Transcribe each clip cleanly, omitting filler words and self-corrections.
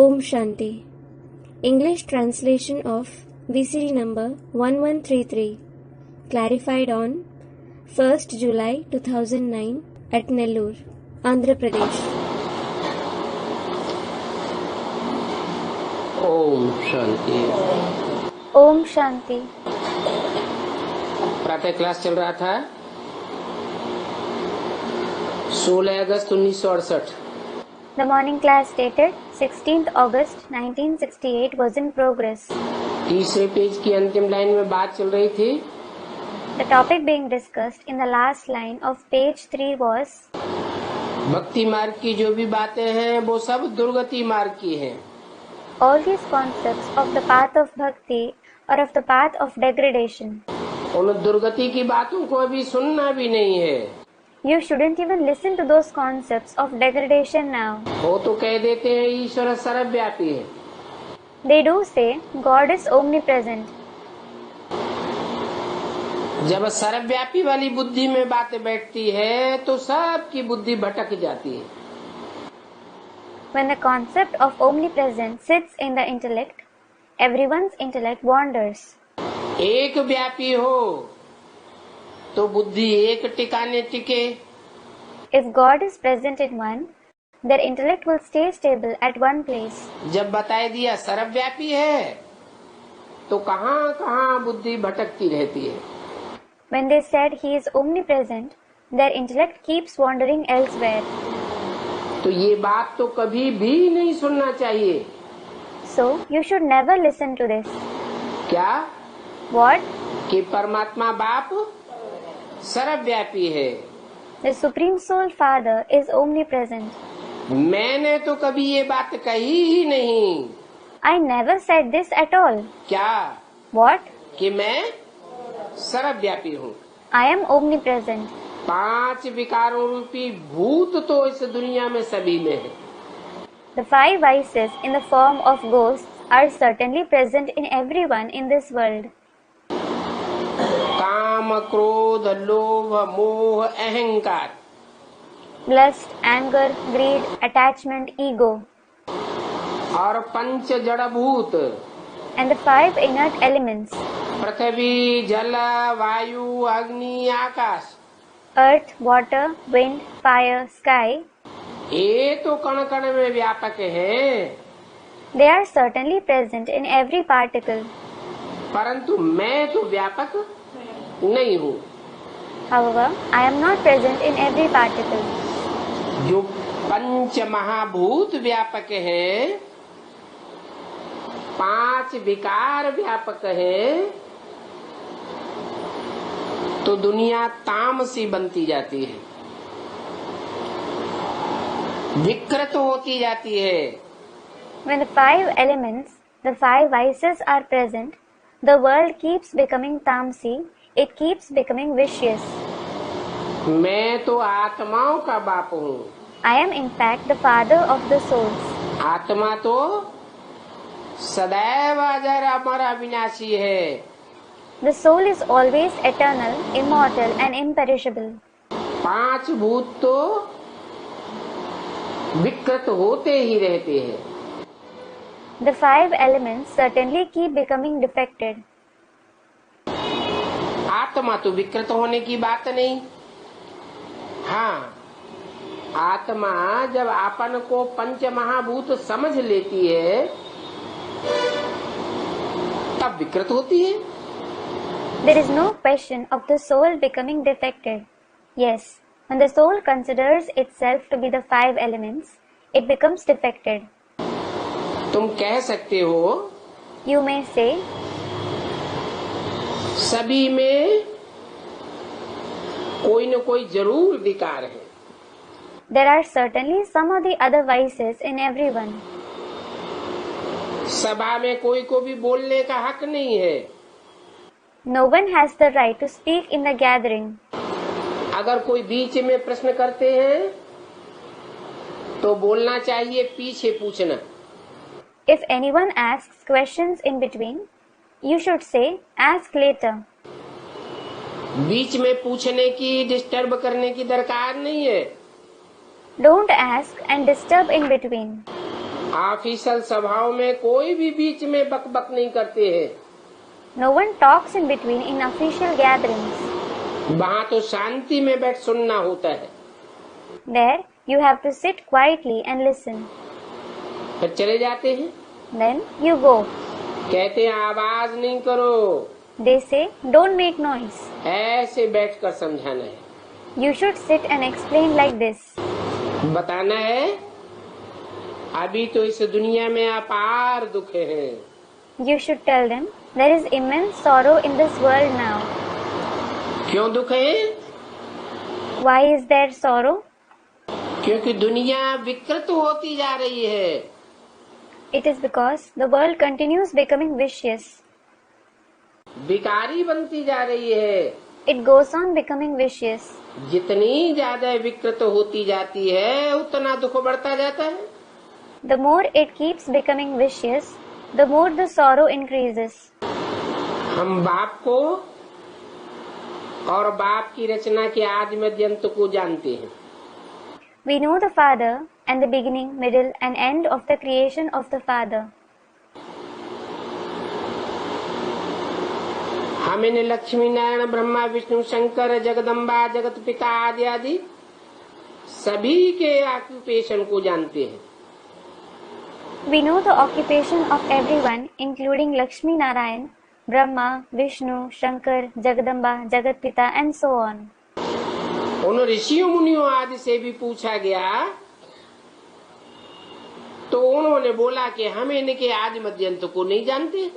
Om Shanti. English translation of VCD number 1133, clarified on 1st July 2009 at Nellore, Andhra Pradesh. Om Shanti. Om Shanti. प्रातः class चल रहा था 16 अगस्त 1968। The morning class dated 16th August 1968 was in progress. तीसरे page की अंतिम line में बात चल रही थी। The topic being discussed in the last line of page 3 was भक्ति मार्ग की जो भी बातें हैं वो सब दुर्गति मार्ग की हैं। all these concepts of the path of bhakti or of the path of degradation. उन दुर्गति की बातों को अभी सुनना भी नहीं है। You shouldn't even listen to those concepts of degradation now. वो तो कह देते हैं ईश्वर सर्वव्यापी है। They do say God is omnipresent. जब सर्वव्यापी वाली बुद्धि में बातें बैठती है तो सबकी बुद्धि भटक जाती है। When the concept of omnipresence sits in the intellect, everyone's intellect wanders. एक व्यापी हो तो बुद्धि एक टिकाने टिके। If God is present in one, their intellect will stay stable at one place. जब बताए दिया सर्वव्यापी है तो कहाँ कहाँ बुद्धि भटकती रहती है। When they said He is omnipresent, their intellect keeps wandering elsewhere. तो ये बात तो कभी भी नहीं सुनना चाहिए। So, you should never listen to this. क्या? What? कि परमात्मा बाप सर्वव्यापी है। The Supreme Soul Father is omnipresent. मैंने तो कभी ये बात कही ही नहीं। I never said this at all. क्या? What? कि मैं सर्वव्यापी हूँ। I am omnipresent. 5 विकारों रूपी भूत तो इस दुनिया में सभी में है। The 5 vices in the form of ghosts are certainly present in everyone in this world. काम, क्रोध, लोभ, मोह, अहंकार, Lust, anger, greed, attachment, ego, और 5 जड़भूत, and the 5 inert elements, पृथ्वी, जल, वायु, अग्नि, आकाश, earth, water, wind, fire, sky, ये तो कण कण में व्यापक है। they are certainly present in every particle. परंतु मैं तो व्यापक नहीं हूँ। However, I am not present in every particle. जो 5 महाभूत व्यापक है, 5 विकार व्यापक है, तो दुनिया तामसी बनती जाती है, विकृत होती जाती है। When the 5 elements, the 5 vices are present, the world keeps becoming tamsi, it keeps becoming vicious. मैं तो आत्माओं का बाप हूँ। I am in fact the father of the souls. आत्मा तो सदैव अजर अमर अविनाशी है। The soul is always eternal, immortal and imperishable. 5 भूत तो विकृत होते ही रहते हैं। The 5 elements certainly keep becoming defected. आत्मा तो विकृत होने की बात नहीं। हाँ, आत्मा जब अपन को 5 महाभूत समझ लेती है तब विकृत होती है। There is no question of the soul becoming defected. Yes, when the soul considers itself to be the 5 elements, it becomes defected. तुम कह सकते हो You may say, सभी में कोई न कोई जरूर विकार है। there are certainly some of the other vices in everyone. सभा में कोई को भी बोलने का हक नहीं है। No one has the right to speak in the gathering. अगर कोई बीच में प्रश्न करते हैं तो बोलना चाहिए पीछे पूछना। If anyone asks questions in between, you should say, ask later. बीच में पूछने की, डिस्टर्ब करने की दरकार नहीं है। Don't ask and disturb in between. Official सभाओं में कोई भी बीच में बकबक नहीं करते हैं। No one talks in between in official gatherings. वहाँ तो शांति में बैठ सुनना होता है। There, you have to sit quietly and listen. फिर चले जाते हैं। Then you go. कहते हैं आवाज नहीं करो। They say, don't make noise. ऐसे बैठकर समझाना है। You should sit and explain like this. बताना है अभी तो इस दुनिया में अपार दुख है। You should tell them, there is immense sorrow in this world now. क्यों दुख है? Why is there sorrow? क्योंकि दुनिया विकृत होती जा रही है। It is because the world continues becoming vicious. विकारी बनती जा रही है। It goes on becoming vicious. जितनी ज्यादा विकृत होती जाती है उतना दुख बढ़ता जाता है। The more it keeps becoming vicious, the more the sorrow increases. हम बाप को और बाप की रचना के आदि मध्य अंत को जानते हैं। We know the Father and the beginning, middle and end of the creation of the Father. हम इन लक्ष्मी नारायण ब्रह्मा विष्णु शंकर जगदम्बा जगत पिता आदि आदि सभी के ऑक्यूपेशन को जानते हैं। We know the occupation of everyone, including Lakshmi Narayan, Brahma, Vishnu, Shankar, Jagadamba, Jagat Pita and so on. उन ऋषियों मुनियों आदि से भी पूछा गया तो उन्होंने बोला कि हम इनके आदि मध्य अंत को नहीं जानते।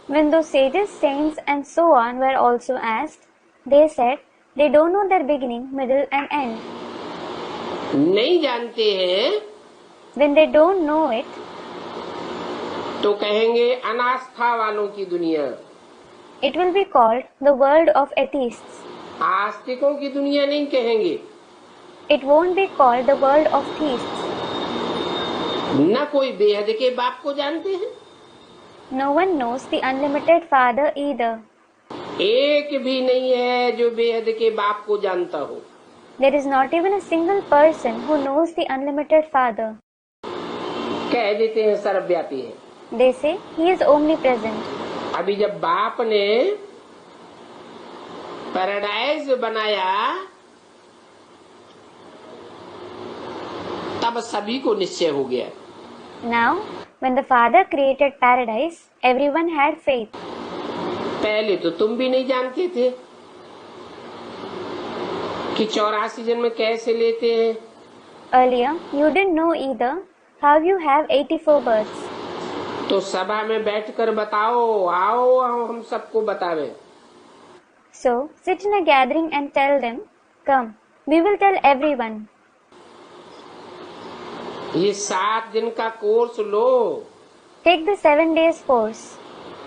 When those sages, saints and so on were also asked, they said they don't know their beginning, middle and end. नहीं जानते हैं When they don't know it, तो कहेंगे अनास्था वालों की दुनिया। it will be called the world of atheists. आस्तिकों की दुनिया नहीं कहेंगे। It won't be called the world of theists. न कोई बेहद के बाप को जानते हैं। No one knows the unlimited Father either. एक भी नहीं है जो बेहद के बाप को जानता हो। There is not even a single person who knows the unlimited Father. कह देते हैं सर्वव्यापी है। They say he is omnipresent. अभी जब बाप ने पैराडाइज बनाया तब सभी को निश्चय हो गया। Now, when the Father created paradise, everyone had faith. पहले तो तुम भी नहीं जानते थे कि 84 जन्म कैसे लेते हैं। Earlier, you didn't know either how you have 84 births. तो सभा में बैठकर बताओ, आओ हम सबको बतावे। So, sit in a gathering and tell them, come, we will tell everyone. ये 7 दिन का course low Take the 7 days course.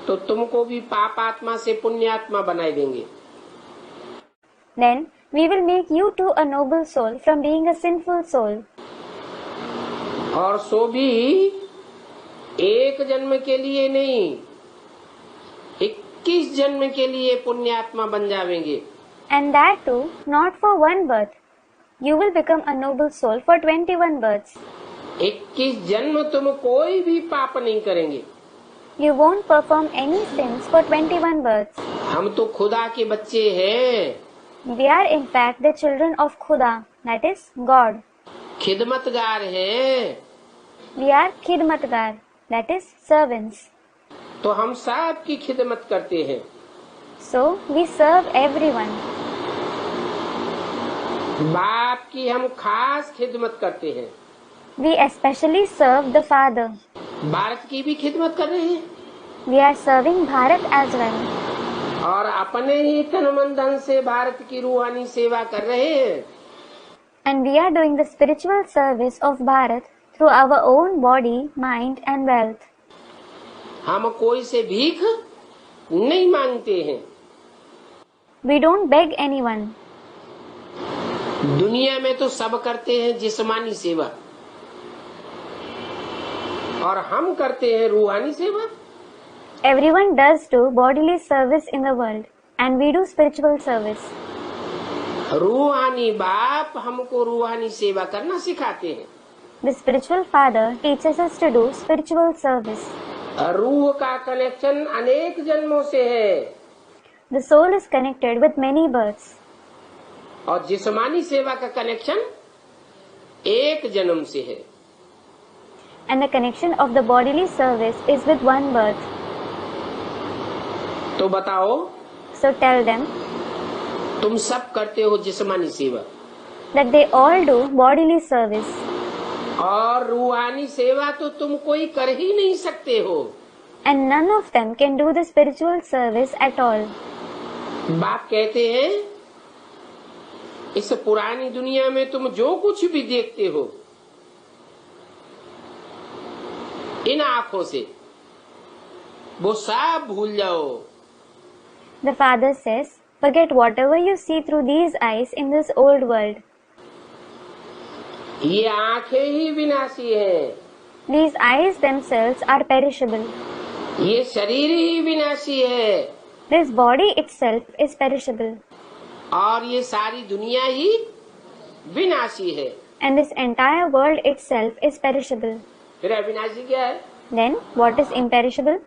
तो तुमको भी पापात्मा से पुण्यात्मा बनाए देंगे। Then, we will make you too a noble soul from being a sinful soul. और सो भी एक जन्म के लिए नहीं 21 जन्म के लिए पुण्यात्मा बन जाएंगे। And that too, not for one birth. You will become a noble soul for 21 births. 21 जन्म तुम कोई भी पाप नहीं करेंगे। You won't perform any sins for 21 births. हम तो खुदा के बच्चे हैं। We are in fact the children of Khuda, that is God. खिदमतगार हैं। We are khidmatgar, that is servants. तो हम सब की खिदमत करते हैं। So we serve everyone. बाप की हम खास खिदमत करते हैं। We especially serve the Father. Bharat की भी खिदमत कर रहे हैं We are serving Bharat as well. और अपने ही तन मन धन से भारत की रूहानी सेवा कर रहे हैं। And we are doing the spiritual service of Bharat through our own body, mind and wealth. हम कोई से भीख नहीं मांगते हैं। We don't beg anyone. दुनिया में तो सब करते हैं जिस्मानी सेवा और हम करते हैं रूहानी सेवा। Everyone does do bodily service in the world and we do spiritual service. रूहानी बाप हमको रूहानी सेवा करना सिखाते हैं। The spiritual father teaches us to do spiritual service. रूह का कनेक्शन अनेक जन्मों से है The soul is connected with many births. और जिस्मानी सेवा का कनेक्शन एक जन्म से है. And the connection of the bodily service is with one birth. तो बताओ, So tell them तुम सब करते हो जिस्मानी सेवा that they all do bodily service. और रूहानी सेवा तो तुम कोई कर ही नहीं सकते हो. And none of them can do the spiritual service at all. बाप कहते हैं इस पुरानी दुनिया में तुम जो कुछ भी देखते हो इन आंखों से वो सब भूल जाओ. The father says, forget whatever you see through these eyes in this old world. ये आंखें ही विनाशी हैं. These eyes themselves are perishable. ये शरीर ही विनाशी है. This body itself is perishable. और ये सारी दुनिया ही विनाशी है. And this entire world itself is perishable. फिर अविनाशी क्या है? Then what is imperishable?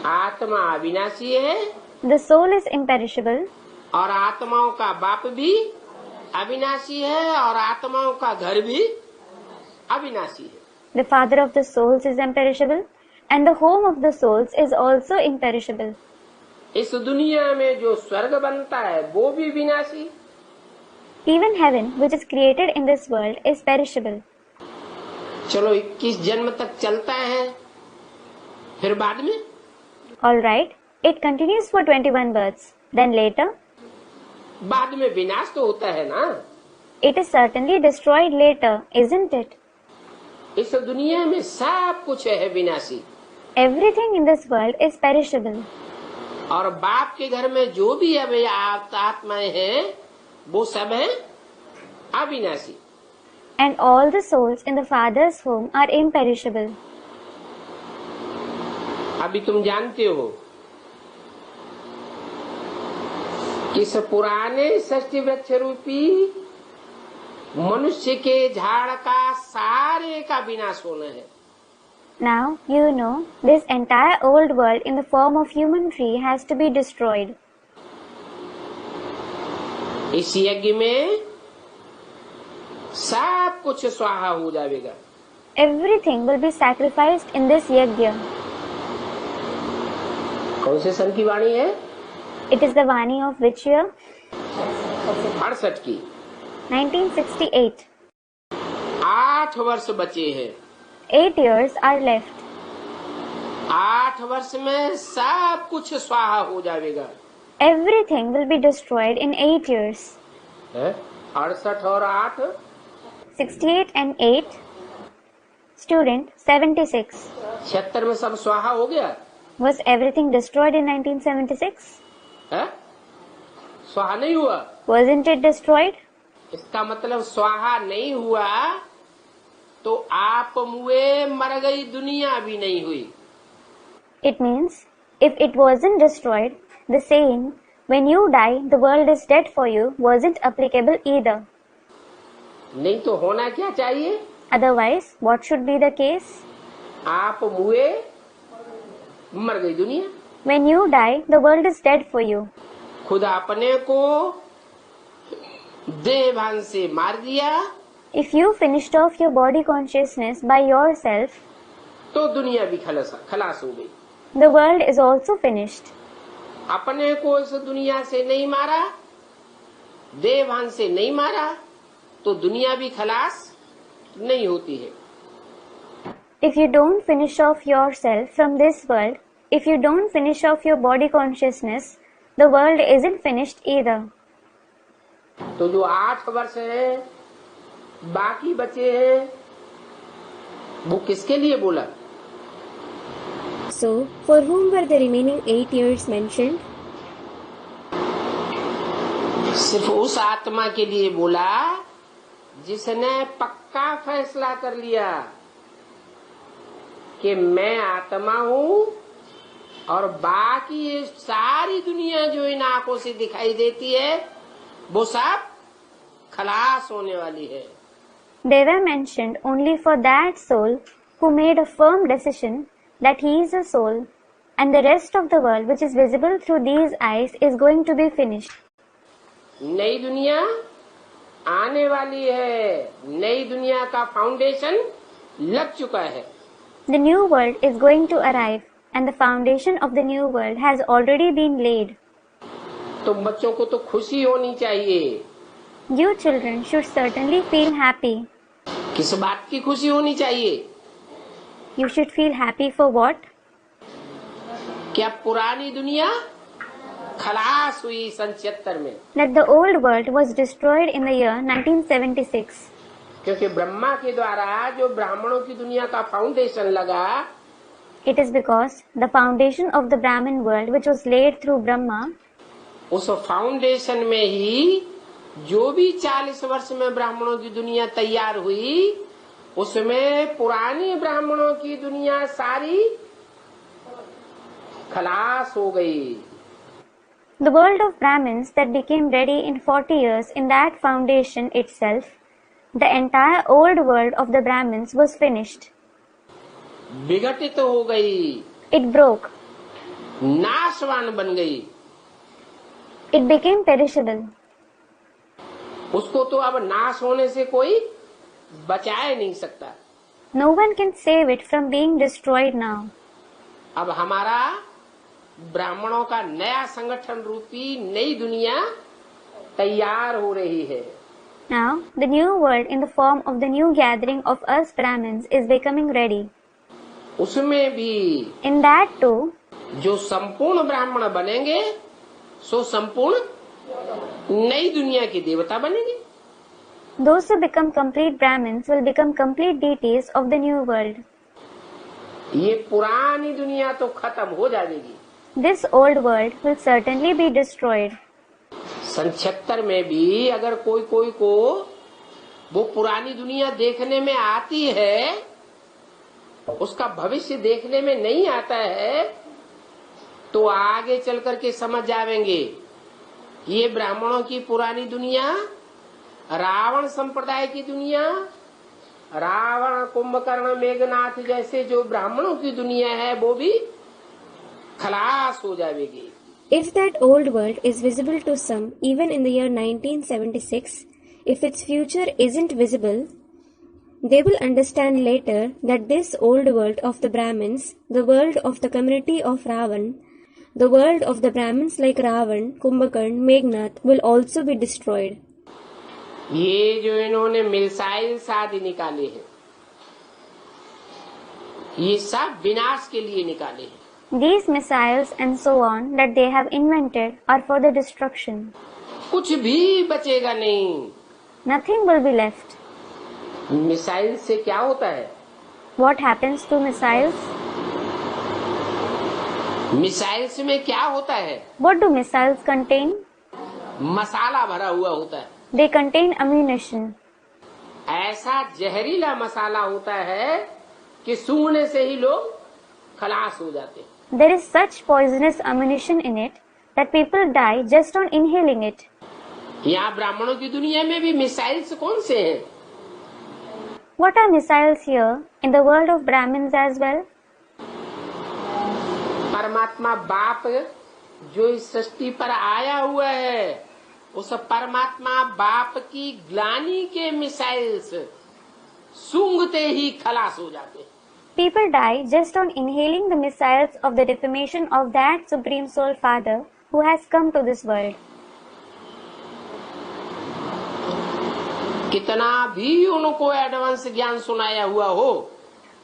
आत्मा अविनाशी है The soul is imperishable. और आत्माओं का बाप भी अविनाशी है और आत्माओं का घर भी अविनाशी है. The father of the souls is imperishable. And the home of the souls is also imperishable. इस दुनिया में जो स्वर्ग बनता है वो भी विनाशी. Even heaven, which is created in this world, is perishable. चलो 21 जन्म तक चलता है. फिर बाद में Alright, it continues for 21 births. Then later, बाद में विनाश तो होता है ना. it is certainly destroyed later, isn't it? इस दुनिया में सब कुछ है विनाशी. Everything in this world is perishable. और बाप के घर में जो भी अभी आत्माएं हैं वो सब है अविनाशी. And all the souls in the Father's home are imperishable. अभी तुम जानते हो कि इस पुराने षष्ठी वृक्ष रूपी मनुष्य के झाड़ का सारे का विनाश होना है. Now, you know, this entire old world in the form of human tree has to be destroyed. इस यज्ञ में सब कुछ स्वाहा हो जाएगा. Everything will be sacrificed in this yajna. कौन से सन की वाणी है? It is the Vani of which year? 68 की. 1968. 8 वर्ष बचे हैं. 8 years are left. 8 वर्ष में सब कुछ स्वाहा हो जाएगा. Everything will be destroyed in 8 years. 68 और 8 68 and 8. Student 76. 76 में सब स्वाहा हो गया. Was everything destroyed in 1976? स्वाहा नहीं हुआ. Wasn't it destroyed? इसका मतलब स्वाहा नहीं हुआ तो आप मुए मर गई दुनिया भी नहीं हुई. It means, if it wasn't destroyed, the saying, when you die, the world is dead for you, wasn't applicable either. नहीं तो होना क्या चाहिए? Otherwise, what should be the case? आप मुए मर गई दुनिया. When you die, the world is dead for you. खुद अपने को देह भान से मार दिया If you finished off your body consciousness by yourself, तो दुनिया भी खलास हो गई. the world is also finished. अपने को इस दुनिया से नहीं मारा, देह भान से नहीं मारा तो दुनिया भी खलास नहीं होती है. If you don't finish off yourself from this world, if you don't finish off your body consciousness, the world isn't finished either. तो जो 8 वर्ष है बाकी बचे हैं वो किसके लिए बोला? So, for whom were the remaining 8 years mentioned? सिर्फ उस आत्मा के लिए बोला जिसने पक्का फैसला कर लिया कि मैं आत्मा हूँ और बाकी ये सारी दुनिया जो इन आंखों से दिखाई देती है वो सब खलास होने वाली है. They were mentioned only for that soul who made a firm decision that he is a soul, and the rest of the world which is visible through these eyes is going to be finished. नई दुनिया आने वाली है, नई दुनिया का foundation लग चुका है. The new world is going to arrive, and the foundation of the new world has already been laid. तो बच्चों को तो खुशी होनी चाहिए. You children should certainly feel happy. किस बात की खुशी होनी चाहिए? You should feel happy for what? क्या पुरानी दुनिया खलास हुई सन 76 में? That the old world was destroyed in the year 1976. क्योंकि ब्रह्मा के द्वारा जो ब्राह्मणों की दुनिया का फाउंडेशन लगा, It is because the foundation of the Brahmin world which was laid through Brahma, उस फाउंडेशन में ही जो भी 40 वर्ष में ब्राह्मणों की दुनिया तैयार हुई, उसमें पुरानी ब्राह्मणों की दुनिया सारी खलास हो गई. the world of Brahmins that became ready in 40 years in that foundation itself, the entire old world of the Brahmins was finished. विघटित हो गई, It broke. नाशवान बन गई. It became perishable. उसको तो अब नाश होने से कोई बचाए नहीं सकता. No one can save it from being destroyed now. अब हमारा ब्राह्मणों का नया संगठन रूपी नई दुनिया तैयार हो रही है. Now, the new world in the form of the new gathering of us Brahmins is becoming ready. उसमें भी In that too, जो संपूर्ण ब्राह्मण बनेंगे, सो संपूर्ण नई दुनिया की देवता बनेंगे. those who become complete Brahmins will become complete deities of the new world. ये पुरानी दुनिया तो खत्म हो जाएगी. This old world will certainly be destroyed. सन 76 में भी अगर कोई कोई को वो पुरानी दुनिया देखने में आती है, उसका भविष्य देखने में नहीं आता है, तो आगे चल करके समझ जाएंगे ये ब्राह्मणों की पुरानी दुनिया रावण संप्रदाय की दुनिया, रावण कुंभकर्ण मेघनाथ जैसे जो ब्राह्मणों की दुनिया है वो भी खलास हो जाएगी. If that old world is visible to some even in the year 1976, if its future isn't visible, they will understand later that this old world of the Brahmins, the world of the community of Ravan, the world of the Brahmins like Ravan, Kumbhakarna, Meghnad will also be destroyed. ये जो इन्होंने missiles आदि निकाले हैं, ये सब विनाश के लिए निकाले हैं. These missiles and so on that they have invented are for the destruction. कुछ भी बचेगा नहीं. Nothing will be left. Missile से क्या होता है? What happens to missiles? Missiles में क्या होता है? What do missiles contain? मसाला भरा हुआ होता है. They contain ammunition. ऐसा जहरीला मसाला होता है कि सूंघने से ही लोग खलास हो जाते हैं. There is such poisonous ammunition in it that people die just on inhaling it. यहाँ ब्राह्मणों की दुनिया में भी मिसाइल्स कौन से हैं? What are missiles here in the world of Brahmins as well? परमात्मा बाप जो इस सृष्टि पर आया हुआ है, उस परमात्मा बाप की ग्लानि के मिसाइल्स सूंघते ही खलास हो जाते हैं. People die just on inhaling the missiles of the defamation of that Supreme Soul Father who has come to this world. कितना भी उनको एडवांस ज्ञान सुनाया हुआ हो,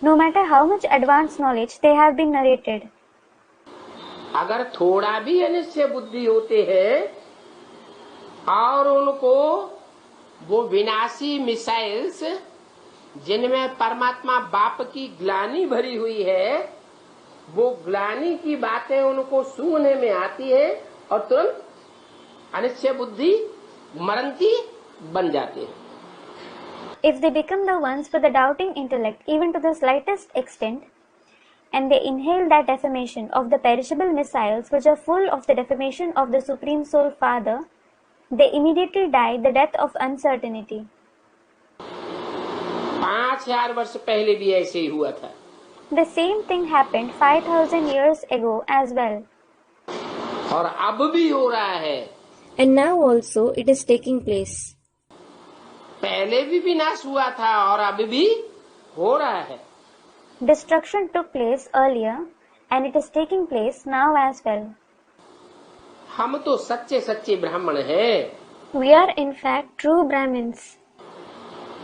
No matter how much advanced knowledge they have been narrated, अगर थोड़ा भी अनिश्चय बुद्धि होते हैं और उनको वो विनाशी मिसाइल्स जिनमें परमात्मा बाप की ग्लानि भरी हुई है, वो ग्लानि की बातें उनको सूंघने में आती है और तुरंत अनिश्चय बुद्धि मरंती बन जाती है. if they become the ones with the doubting intellect even to the slightest extent, and they inhale that defamation of the perishable missiles which are full of the defamation of the Supreme Soul Father, they immediately die the death of uncertainty. 5000 वर्ष पहले भी ऐसे ही हुआ था। The same thing happened 5,000 years ago as well. और अब भी हो रहा है। And now also it is taking place. पहले भी विनाश हुआ था और अब भी हो रहा है। Destruction took place earlier and it is taking place now as well. हम तो सच्चे सच्चे ब्राह्मण हैं। We are in fact true Brahmins.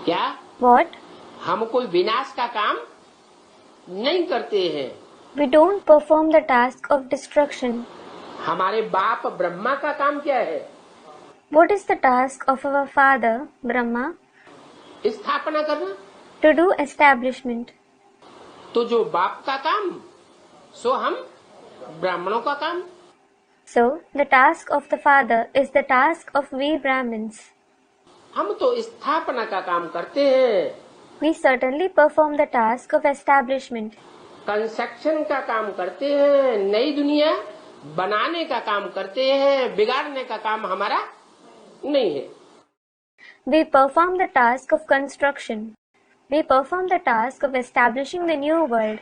क्या? What? हम कोई विनाश का काम नहीं करते हैं। We don't perform the task of destruction. हमारे बाप ब्रह्मा का काम क्या है? What is the task of our father, Brahma? स्थापना करना। To do establishment. तो जो बाप का काम सो हम ब्राह्मणों का काम। So, the task of the father is the task of we Brahmins. हम तो स्थापना का काम करते हैं। We certainly perform the task of establishment. Construction का काम करते हैं, नई दुनिया बनाने का काम करते हैं, बिगाड़ने का काम हमारा नहीं है। We perform the task of construction. We perform the task of establishing the new world.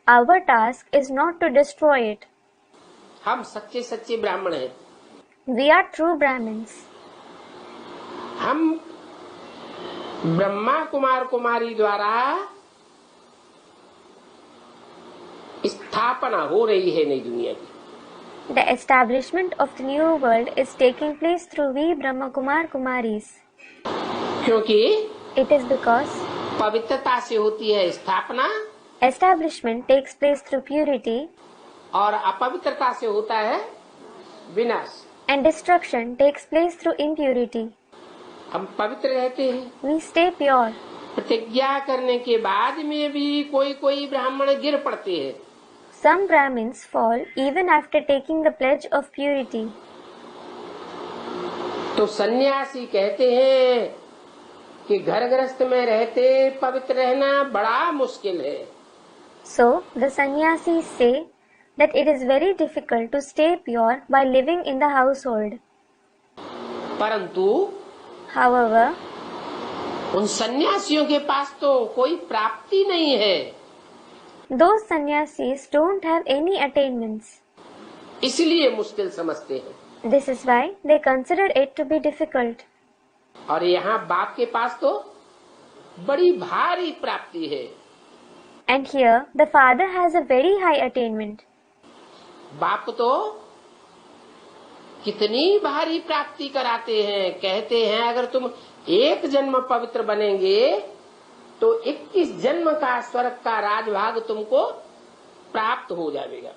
Our task is not to destroy it. हम सच्चे सच्चे ब्राह्मण हैं। We are true Brahmins. हम ब्रह्मा कुमार कुमारी द्वारा स्थापना हो रही है नई दुनिया की। The establishment of the new world is taking place through we Brahma Kumar Kumaris. क्योंकि It is because पवित्रता से होती है स्थापना establishment takes place through purity और अपवित्रता से होता है विनाश। and destruction takes place through impurity. हम पवित्र रहते हैं। We stay pure. प्रतिज्ञा करने के बाद में भी कोई कोई ब्राह्मण गिर पड़ते हैं। Some Brahmins fall even after taking the pledge of purity. तो सन्यासी कहते हैं कि घर गृहस्थ में रहते पवित्र रहना बड़ा मुश्किल है। So, the sannyasis say that it is very difficult to stay pure while living in the household. परंतु However, उन सन्यासियों के पास तो कोई प्राप्ति नहीं है, those sannyasis don't have any attainments. इसलिए मुश्किल समझते हैं। This is why they consider it to be difficult. और यहाँ बाप के पास तो बड़ी भारी प्राप्ति है। And here the father has a very high attainment. बाप तो कितनी भारी प्राप्ति कराते हैं। कहते हैं अगर तुम एक जन्म पवित्र बनेंगे तो 21 जन्म का स्वर्ग का राजभाग तुमको प्राप्त हो जाएगा।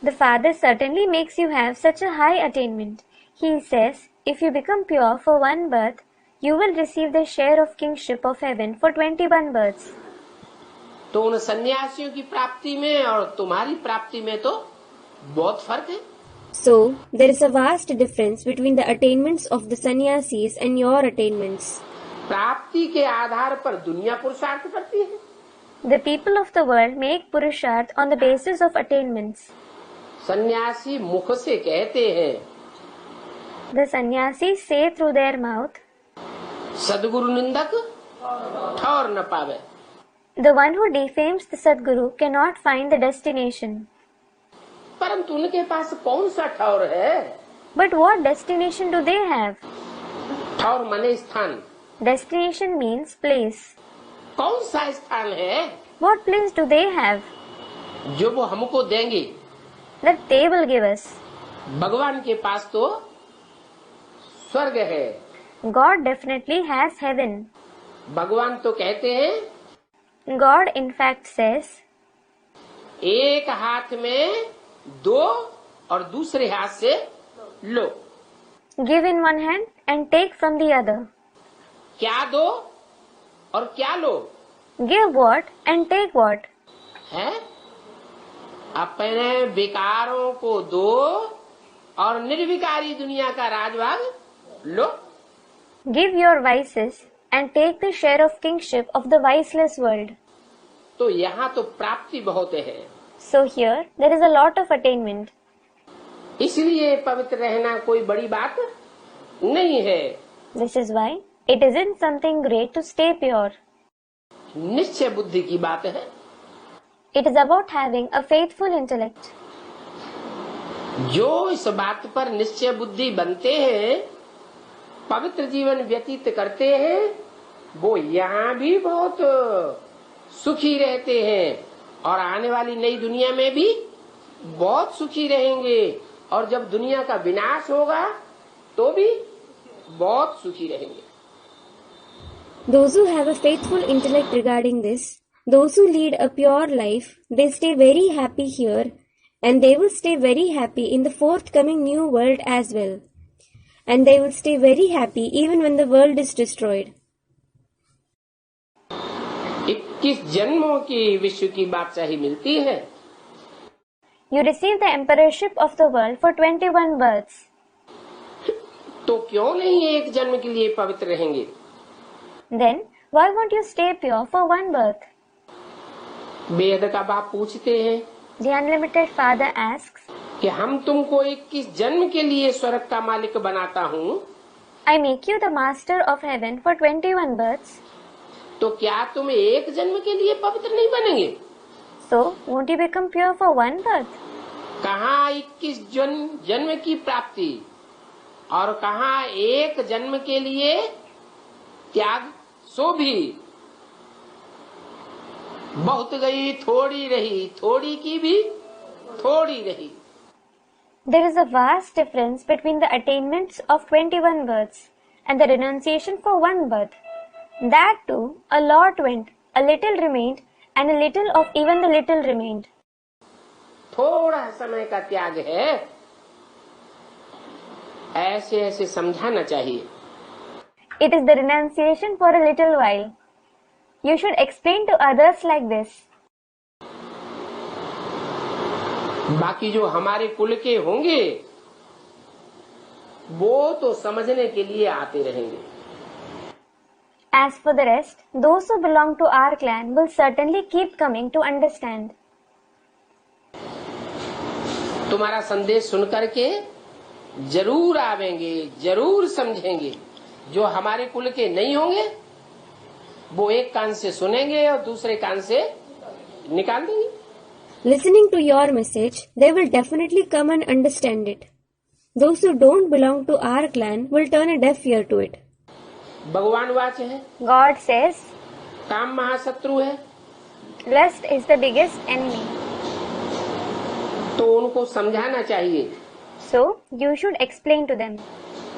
The father certainly makes you have such a high attainment. He says, if you become pure for one birth, you will receive the share of kingship of heaven for 21 births. तो उन सन्यासियों की प्राप्ति में और तुम्हारी प्राप्ति में तो बहुत फर्क है। So, there is a vast difference between the attainments of the sannyasis and your attainments. प्राप्ति के आधार पर दुनिया पुरुषार्थ करती है। The people of the world make purusharth on the basis of attainments. सन्यासी मुख से कहते हैं, The sannyasis say through their mouth, सदगुरु निंदक ठौर न पावे। the one who defames the Sadguru cannot find the destination. परंतु उनके पास कौन सा ठौर है? But what destination do they have? ठौर माने स्थान। Destination means place. कौन सा स्थान है What place do they have जो वो हमको देंगे? that they will give us? भगवान के पास तो स्वर्ग है। God definitely has heaven. भगवान तो कहते हैं, God in fact says, एक हाथ में दो और दूसरे हाथ से लो। give in one hand and take from the other. क्या दो और क्या लो Give what and take what? है? अपने विकारों को दो और निर्विकारी दुनिया का राजभाग लो। Give your vices and take the share of kingship of the viceless world. तो यहाँ तो प्राप्ति बहुत है, So here there is a lot of attainment. इसलिए पवित्र रहना कोई बड़ी बात नहीं है। This is why it isn't something great to stay pure. निश्चय बुद्धि की बात है। It is about having a faithful intellect. जो इस बात पर निश्चय बुद्धि बनते हैं, पवित्र जीवन व्यतीत करते हैं, वो यहाँ भी बहुत सुखी रहते हैं और आने वाली नई दुनिया में भी बहुत सुखी रहेंगे, और जब दुनिया का विनाश होगा तो भी बहुत सुखी रहेंगे। Those who have a faithful intellect regarding this, those who lead a pure life, they stay very happy here, and they will stay very happy in the forthcoming new world as well. And they will stay very happy even when the world is destroyed. 21 जन्मों की विश्व की बादशाही मिलती है। You receive the emperorship of the world for 21 births. तो क्यों नहीं एक जन्म के लिए पवित्र रहेंगे? Then, why won't you stay pure for one birth? बेहद का बाप पूछते हैं The unlimited father asks, कि हम तुमको 21 जन्म के लिए स्वर्ग का मालिक बनाता हूँ, I make you the master of heaven for 21 births. तो क्या तुम एक जन्म के लिए पवित्र नहीं बनेंगे? So, won't you become pure for one birth? कहाँ 21 जन्म की प्राप्ति और कहाँ एक जन्म के लिए त्याग, सो भी बहुत गई थोड़ी रही, थोड़ी की भी थोड़ी रही। There is a vast difference between the attainments of 21 births and the renunciation for one birth. That too, a lot went, a little remained, and a little of even the little remained. थोड़ा समय का त्याग है, ऐसे ऐसे समझाना चाहिए। It is the renunciation for a little while. You should explain to others like this. बाकी जो हमारे कुल के होंगे वो तो समझने के लिए आते रहेंगे। As for the rest, those who belong to our clan will certainly keep coming to understand. तुम्हारा संदेश सुनकर के जरूर आवेंगे, जरूर समझेंगे। जो हमारे कुल के नहीं होंगे वो एक कान से सुनेंगे और दूसरे कान से निकाल देंगे। Listening to your message, they will definitely come and understand it. Those who don't belong to our clan will turn a deaf ear to it. भगवान वाच है, God says, काम महाशत्रु है, lust is the biggest enemy. तो उनको समझाना चाहिए So, you should explain to them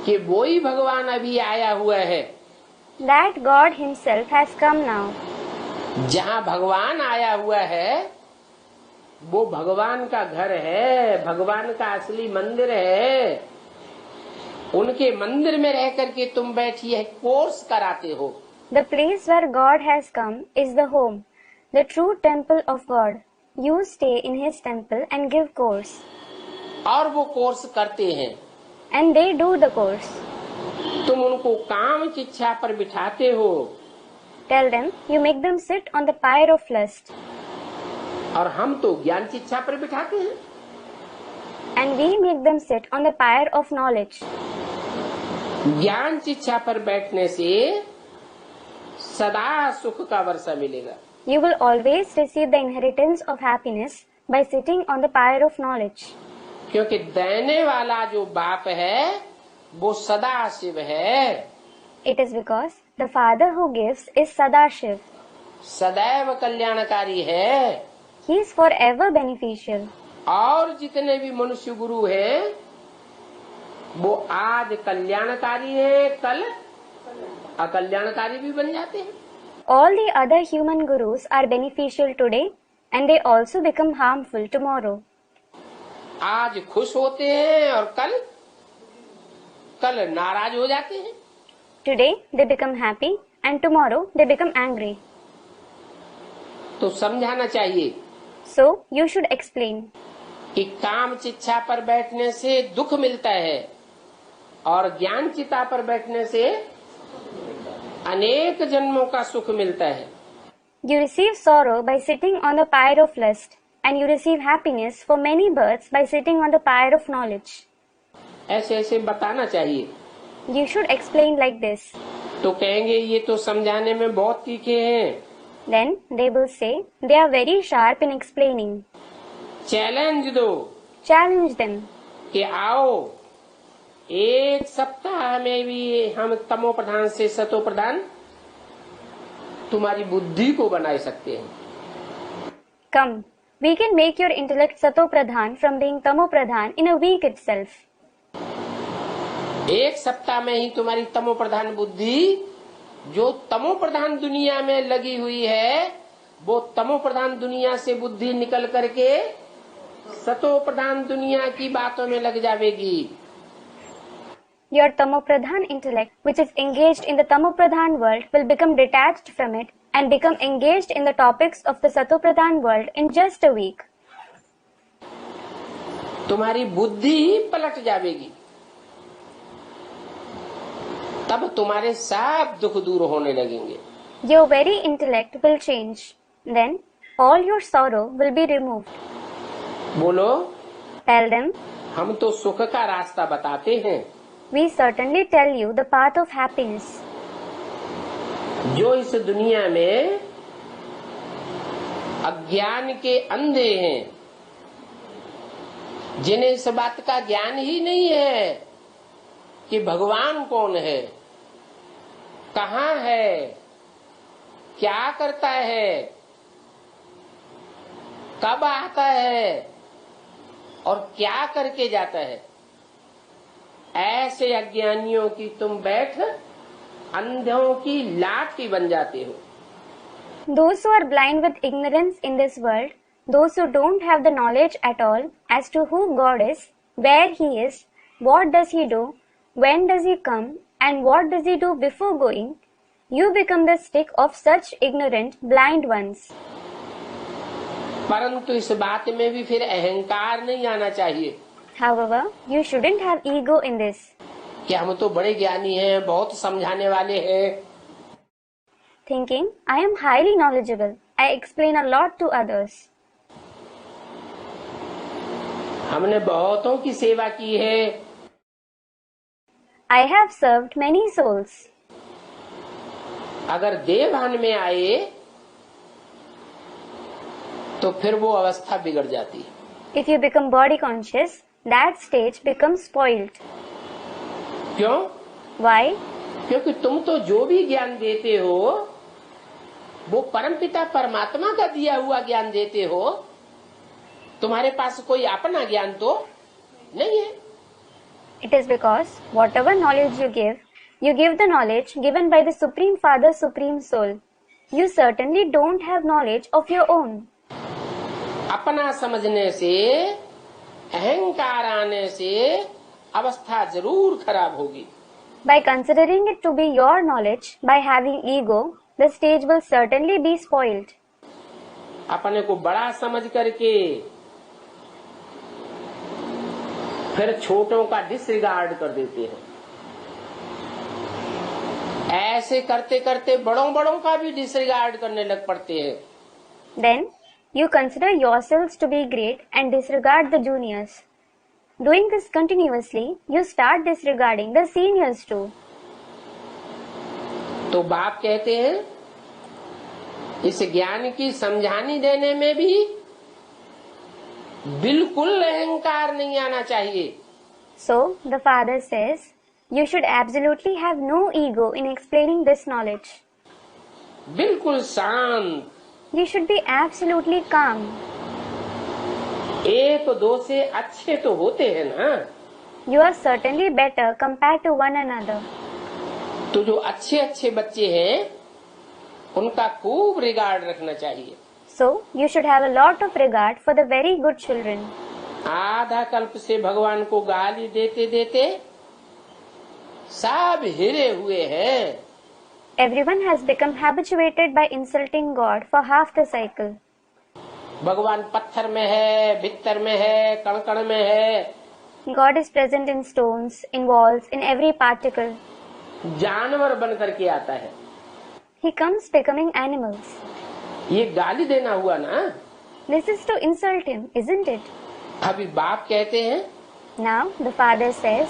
कि वो ही भगवान अभी आया हुआ है। that God himself has come now. जहाँ भगवान आया हुआ है वो भगवान का घर है, भगवान का असली मंदिर है। उनके मंदिर में रह करके तुम बैठिए कोर्स कराते हो। The place where God has come is the home, the true temple of God. You stay in his temple and give course. और वो कोर्स करते हैं। And they do the course. तुम उनको काम की इच्छा पर बिठाते हो Tell them, you make them sit on the pyre of lust. और हम तो ज्ञान की इच्छा पर बिठाते हैं। And we make them sit on the pyre of knowledge. ज्ञान की इच्छा पर बैठने से सदा सुख का वर्षा मिलेगा। You will always receive the inheritance of happiness by sitting on the pyre of knowledge. क्योंकि देने वाला जो बाप है वो सदा शिव है। It is because the Father who gives is Sadashiv. सदैव कल्याणकारी है। He is forever beneficial. और जितने भी मनुष्य गुरु हैं वो आज कल्याणकारी है, कल अकल्याणकारी भी बन जाते हैं। All the other human gurus are beneficial today and they also become harmful tomorrow. आज खुश होते हैं और कल नाराज हो जाते हैं। Today they become happy and tomorrow they become angry. तो समझाना चाहिए So you should explain कि काम चिच्छा पर बैठने से दुख मिलता है और ज्ञान चिता पर बैठने से अनेक जन्मों का सुख मिलता है। you receive sorrow by sitting on the pyre of lust and you receive happiness for many births by sitting on the pyre of knowledge. ऐसे ऐसे बताना चाहिए। You should explain like this. तो कहेंगे ये तो समझाने में बहुत तीखे हैं, Then they will say they are very sharp in explaining. Challenge दो Challenge them. कि आओ एक सप्ताह में भी हम तमो प्रधान से सतो प्रधान तुम्हारी बुद्धि को बना सकते हैं. Come, we can make your intellect Sato Pradhan from being Tamo Pradhan in a week itself. एक सप्ताह में ही तुम्हारी तमो प्रधान बुद्धि जो तमो प्रधान दुनिया में लगी हुई है वो तमो प्रधान दुनिया से बुद्धि निकल करके सतो प्रधान दुनिया की बातों में लग जाएगी. Your Tamo Pradhan intellect, which is engaged in the Tamo Pradhan world, will become detached from it and become engaged in the topics of the Sato Pradhan world in just a week. तुम्हारी बुद्धि पलट जाएगी. तब तुम्हारे सब दुख दूर होने लगेंगे. Your very intellect will change. Then all your sorrow will be removed. बोलो. Tell them. हम तो सुख का रास्ता बताते हैं. We certainly tell you the path of happiness. जो इस दुनिया में अज्ञान के अंधे हैं, जिन्हें इस बात का ज्ञान ही नहीं है कि भगवान कौन है, कहाँ है, क्या करता है, कब आता है और क्या करके जाता है, ऐसे अज्ञानियों की तुम बैठ अंधों की लाठी बन जाते हो. Those who are blind with ignorance in this world, those who don't have the knowledge at all as to who God is, where He is, what does He do, when does He come, and what does He do before going, you become the stick of such ignorant, blind ones. परंतु इस बात में भी फिर अहंकार नहीं आना चाहिए. However, you shouldn't have ego in this. कि हम तो बड़े ज्ञानी हैं, बहुत समझाने वाले हैं. Thinking, I am highly knowledgeable. I explain a lot to others. हमने बहुतों की सेवा की है. I have served many souls. अगर देवभान में आए तो फिर वो अवस्था बिगड़ जाती है. If you become body conscious, that stage becomes spoiled. क्यों? Why? क्योंकि तुम तो जो भी ज्ञान देते हो वो परमपिता परमात्मा का दिया हुआ ज्ञान देते हो. तुम्हारे पास कोई अपना ज्ञान तो नहीं है. It is because whatever knowledge you give the knowledge given by the Supreme Father, Supreme Soul. You certainly don't have knowledge of your own. अपना समझने से, अहंकार आने से अवस्था जरूर खराब होगी. By considering it to be your knowledge, by having ego, the stage will certainly be spoiled. अपने को बड़ा समझ करके फिर छोटों का डिसरिगार्ड कर देते हैं. ऐसे करते करते बड़ों बड़ों का भी डिसरिगार्ड करने लग पड़ते हैं. Then you consider yourselves to be great and disregard the juniors. Doing this continuously, you start disregarding the seniors too. तो बाप कहते हैं इस ज्ञान की समझानी देने में भी बिल्कुल अहंकार नहीं आना चाहिए. So the Father says, you should absolutely have no ego in explaining this knowledge. बिल्कुल शांत. You should be absolutely calm. एक दो से अच्छे तो होते हैं ना. You are certainly better compared to one another. तो जो अच्छे अच्छे बच्चे हैं उनका खूब रिगार्ड रखना चाहिए. So you should have a lot of regard for the very good children. आधा कल्प से भगवान को गाली देते देते सब हिरे हुए हैं. Everyone has become habituated by insulting God for half the cycle. भगवान पत्थर में है, भित्तर में है, कण कण में है. God is present in stones, in walls, in every particle. जानवर बन करके आता है. He comes becoming animals. ये गाली देना हुआ ना. This is to insult him, isn't it? अभी बाप कहते हैं Now the Father says,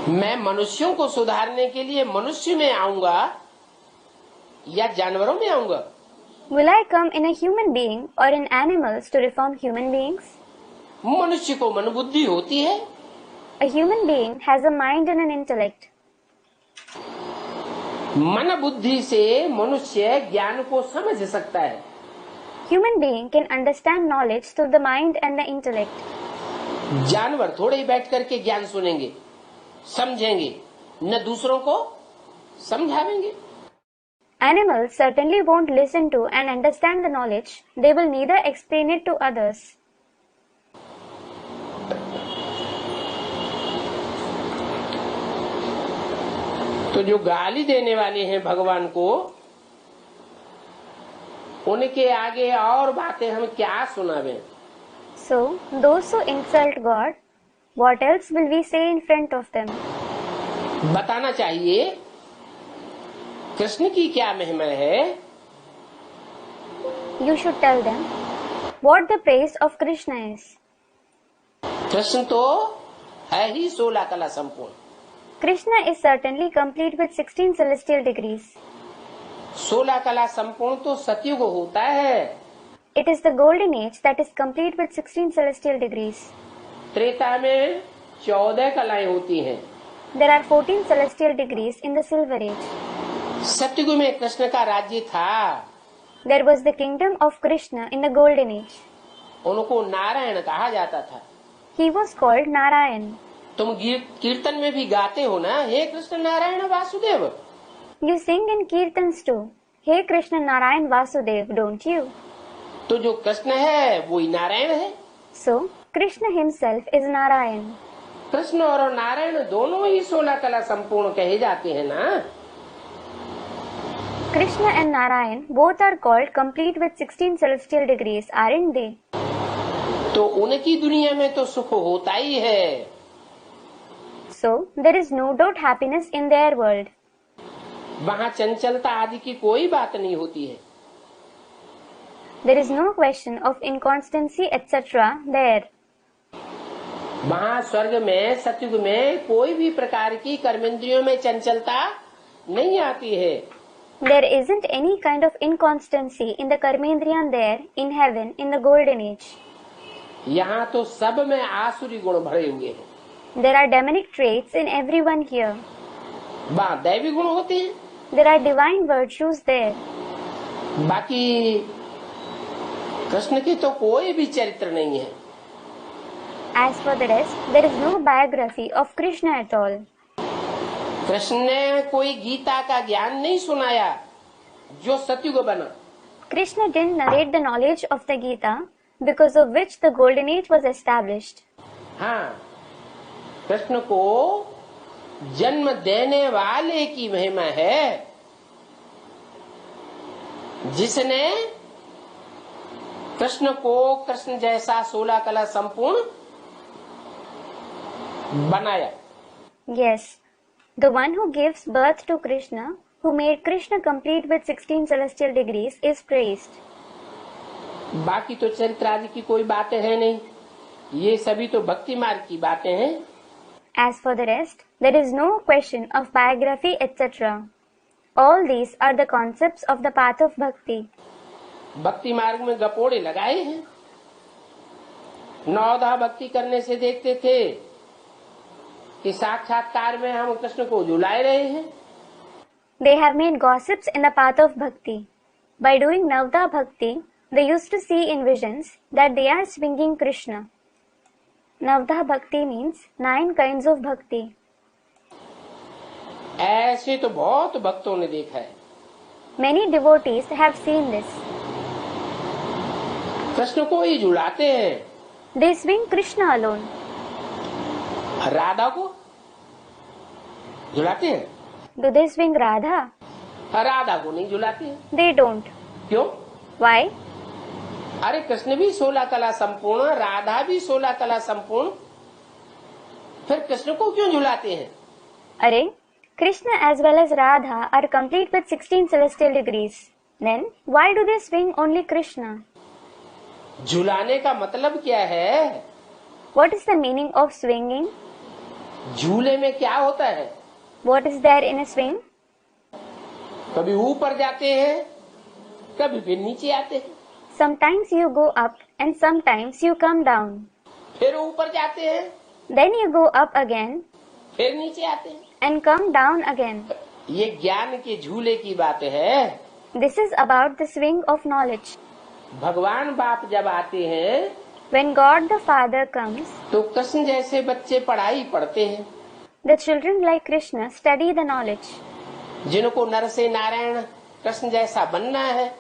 मैं मनुष्यों को सुधारने के लिए मनुष्य में आऊंगा या जानवरों में आऊंगा. Will I come in a human being or in animals to reform human beings? मनुष्य को मन बुद्धि होती है. A human being has a mind and an intellect. मन बुद्धि से मनुष्य ज्ञान को समझ सकता है. Human being can understand knowledge through the mind and the intellect. जानवर थोड़े ही बैठ करके ज्ञान सुनेंगे, समझेंगे, न दूसरों को समझावेंगे. Animals certainly won't listen to and understand the knowledge. They will neither explain it to others. तो जो गाली देने वाले हैं भगवान को, उनके आगे और बातें हम क्या सुनावें? So, those who insult God, what else will we say in front of them? बताना चाहिए कृष्ण की क्या महिमा है. You should tell them what the praise of Krishna is. Krishna तो है ही 16 कला संपूर्ण. Krishna is certainly complete with 16 celestial degrees. 16 कला संपूर्ण तो सतयुग होता है. It is the golden age that is complete with 16 celestial degrees. Treta में 14 कलाएं होती हैं. There are 14 celestial degrees in the silver age. सतयुग में कृष्ण का राज्य था. There was the kingdom of Krishna in the golden age. उनको नारायण कहा जाता था. He was called Narayan. तुम कीर्तन में भी गाते हो ना, हे Krishna Narayan Vasudev. You sing in kirtans too. Hey Krishna Narayan Vasudev, don't you? तो जो कृष्ण है वो ही नारायण है. So, Krishna himself is Narayan. Krishna और नारायण दोनों ही 16 कला संपूर्ण कहे जाते हैं ना. Krishna and Narayan both are called complete with 16 celestial degrees, aren't they? तो उनकी दुनिया में तो सुख होता ही है. So, there is no doubt happiness in their world. वहाँ चंचलता आदि की कोई बात नहीं होती है. There is no question of inconstancy etc. there. वहाँ स्वर्ग में सतयुग में कोई भी प्रकार की कर्मेंद्रियों में चंचलता नहीं आती है. There isn't any kind of inconstancy in the Karmendriyan there in heaven in the golden age. यहाँ तो सब में आसुरी गुण भरे हुए हैं. There are demonic traits in everyone here. वहाँ दैवी गुण होते हैं. There are divine virtues there. बाकी कृष्ण की तो कोई भी चरित्र नहीं है. As for the rest, there is no biography of Krishna at all. Krishna ने कोई गीता का ज्ञान नहीं सुनाया जो सतयुग बना. Krishna didn't narrate the knowledge of the Gita because of which the golden age was established. हाँ, कृष्ण को जन्म देने वाले की महिमा है जिसने कृष्ण को कृष्ण जैसा 16 कला संपूर्ण बनाया. Yes, the one who gives birth to Krishna, who made Krishna complete with 16 celestial degrees, is praised. बाकी तो चरित्र आदि की कोई बातें हैं नहीं. ये सभी तो भक्ति मार्ग की बातें हैं. As for the rest, there is no question of biography etc. All these are the concepts of the path of bhakti. भक्ति मार्ग में गपोड़े लगाए हैं. नवधा भक्ति करने से देखते थे कि साक्षात्कार में हम कृष्ण को झुलाए रहे हैं. They have made gossips in the path of bhakti. By doing Navda bhakti, they used to see in visions that they are swinging Krishna. Navda bhakti means 9 kinds of bhakti. ऐसे तो बहुत भक्तों ने देखा है. Many devotees have seen this. Krishna को ही झुलाते हैं. They swing Krishna alone. Radha को झुलाते हैं. Do they swing Radha? Radha को नहीं झुलाते हैं. They don't. क्यों? Why? अरे कृष्ण भी 16 कला संपूर्ण, राधा भी 16 कला संपूर्ण, फिर कृष्ण को क्यों झुलाते हैं? अरे, Krishna as well as Radha are complete with 16 celestial degrees. Then why do they swing only Krishna? झुलाने का मतलब क्या है? What is the meaning of swinging? झूले में क्या होता है? What is there in a swing? कभी ऊपर जाते हैं, कभी फिर नीचे आते हैं, Sometimes you go up and sometimes you come down. फिर ऊपर जाते हैं, Then you go up again फिर नीचे आते हैं। and come down again. ये ज्ञान के झूले की बात है। This is about the swing of knowledge. भगवान बाप जब आते हैं When God the Father comes, तो कृष्ण जैसे बच्चे पढ़ाई पढ़ते हैं, the children like Krishna study the knowledge. जिनको नर से नारायण कृष्ण जैसा बनना है,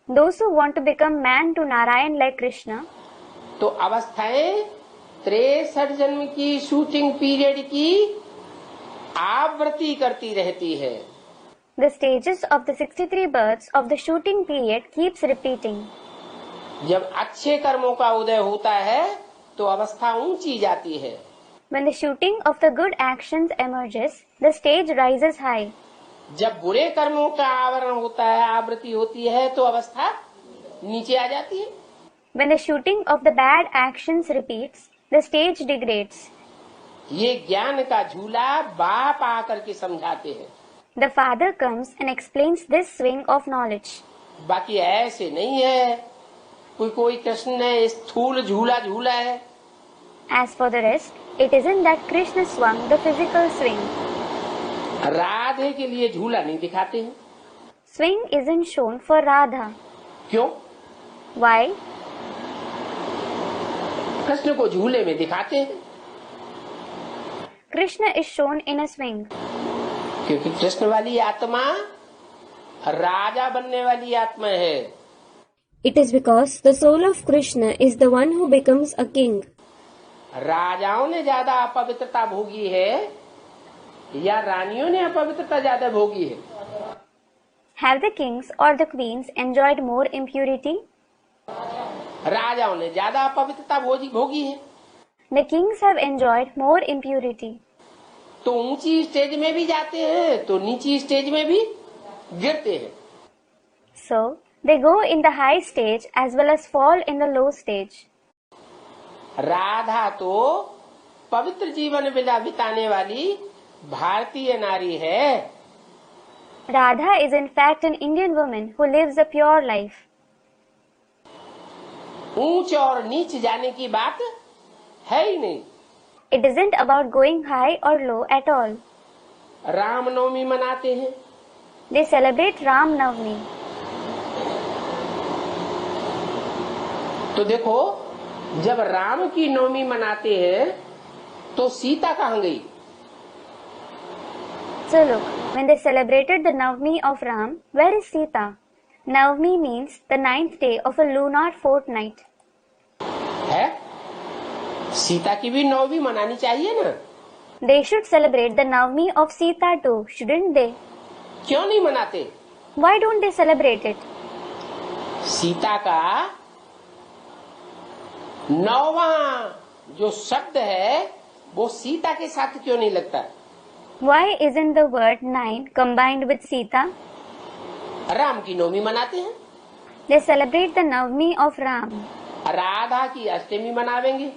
Those who want to become man to Narayan like Krishna, तो अवस्थाएं 63 जन्म की शूटिंग पीरियड की आवृत्ति करती रहती है। the stages of the 63 births of the shooting period keeps repeating. जब अच्छे कर्मों का उदय होता है तो अवस्था ऊंची जाती है। When the shooting of the good actions emerges, the stage rises high. जब बुरे कर्मों का आवरण होता है, आवृत्ति होती है, तो अवस्था नीचे आ जाती है। When the shooting of the bad actions repeats, the stage degrades. ये ज्ञान का झूला बाप आकर के समझाते हैं। The Father comes and explains this swing of knowledge. बाकी ऐसे नहीं है कोई कृष्ण ने स्थूल झूला झूला है। As for the rest, it isn't that Krishna swung the physical swing. Radhe के लिए झूला नहीं दिखाते हैं। Swing isn't shown for Radha. क्यों? Why? कृष्ण को झूले में दिखाते हैं Krishna is shown in a swing. क्योंकि कृष्ण वाली आत्मा राजा बनने वाली आत्मा है। It is because the soul of Krishna is the one who becomes a king. राजाओं ने ज्यादा अपवित्रता भोगी है या रानियों ने अपवित्रता ज्यादा भोगी है? Have the kings or the queens enjoyed more impurity? राजाओं ने ज्यादा अपवित्रता भोगी है। The kings have enjoyed more impurity. तो ऊंची स्टेज में भी जाते हैं तो नीची स्टेज में भी गिरते हैं। So, they go in the high stage as well as fall in the low stage. Radha तो पवित्र जीवन बिताने वाली भारतीय नारी है। Radha is in fact an Indian woman who lives a pure life. ऊंच और नीच जाने की बात है ही नहीं। It isn't about going high or low at all. Ramnavami मनाते हैं, They celebrate Ram Navami. तो देखो जब राम की नवमी मनाते हैं तो सीता कहाँ गई? So look, when they celebrated the Navami of Ram, where is Sita? Navami means the 9th day of a lunar fortnight. है सीता की भी नवमी मनानी चाहिए ना। They should celebrate the Navami of Sita too, shouldn't they? क्यों नहीं मनाते? Why don't they celebrate it? Sita का 9वां जो शब्द है वो सीता के साथ क्यों नहीं लगता? Why isn't the word 9 combined with Sita? Ram की नवमी मनाते हैं, They celebrate the Navami of Ram. Radha की अष्टमी मनावेंगे,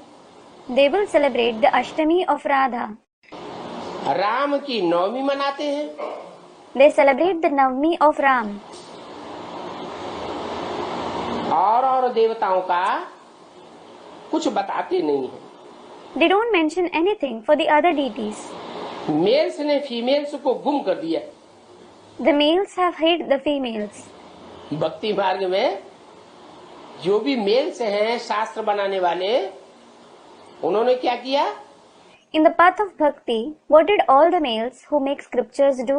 They will celebrate the Ashtami of Radha. Ram की नवमी मनाते हैं, They celebrate the Navami of Ram. और देवताओं का कुछ बताते नहीं है। They don't mention anything for the other deities. Males ने फीमेल्स को गुम कर दिया। The males have hid the females. भक्ति मार्ग में जो भी मेल्स हैं शास्त्र बनाने वाले, उन्होंने क्या किया? In the path of bhakti, what did all the males who make scriptures do?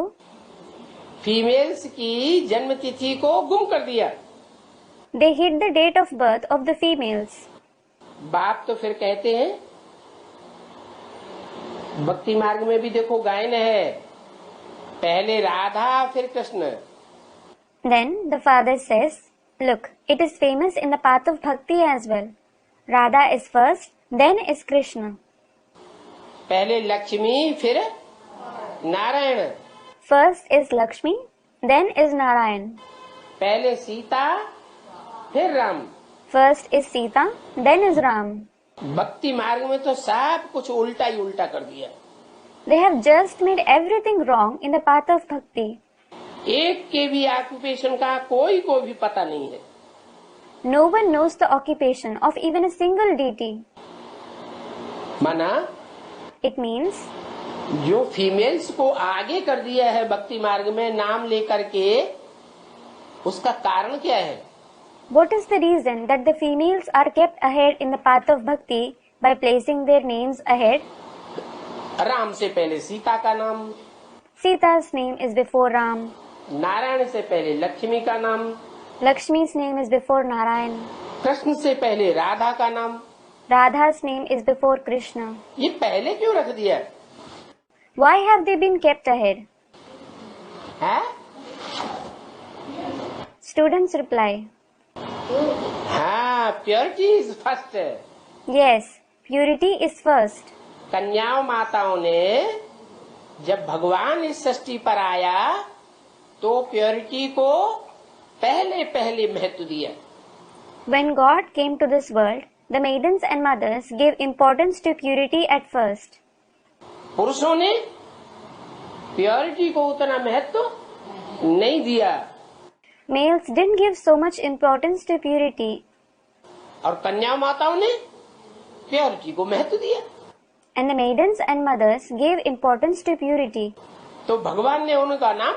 Females की जन्म तिथि को गुम कर दिया। They hid the date of birth of the females. बाप तो फिर कहते हैं, भक्ति मार्ग में भी देखो गायन है, पहले राधा फिर Krishna. Then the father says, look, it is famous in the path of bhakti as well. Radha is first, then is Krishna. पहले लक्ष्मी फिर Narayan, First is Lakshmi, then is Narayan. पहले सीता फिर Ram. First is Sita, then is Ram. भक्ति मार्ग में तो सब कुछ उल्टा ही उल्टा कर दिया। They have just made everything wrong in the path of bhakti. एक के भी ऑक्यूपेशन का कोई को भी पता नहीं है। No one knows the occupation of even a single deity. माना It means जो फीमेल्स को आगे कर दिया है भक्ति मार्ग में नाम लेकर के, उसका कारण क्या है? what is the reason that the females are kept ahead in the path of bhakti by placing their names ahead? Ram से पहले सीता का नाम, Sita's name is before Ram. Narayan से पहले लक्ष्मी का नाम, Lakshmi's name is before Narayan. Krishna से पहले राधा का नाम। Radha's name is before Krishna. ये पहले क्यों रख दिया Why have they been kept ahead? है? Students reply, हाँ, purity is first. yes, purity is first. कन्याओं माताओं ने जब भगवान इस सृष्टि पर आया तो प्योरिटी को पहले पहले महत्व दिया। When God came to this world, the maidens and mothers gave importance to purity at first. पुरुषों ने प्योरिटी को उतना महत्व नहीं दिया Males didn't give so much importance to purity, और कन्या माताओं ने प्योरिटी को महत्व दिया। and the maidens and mothers gave importance to purity. तो भगवान ने उनका नाम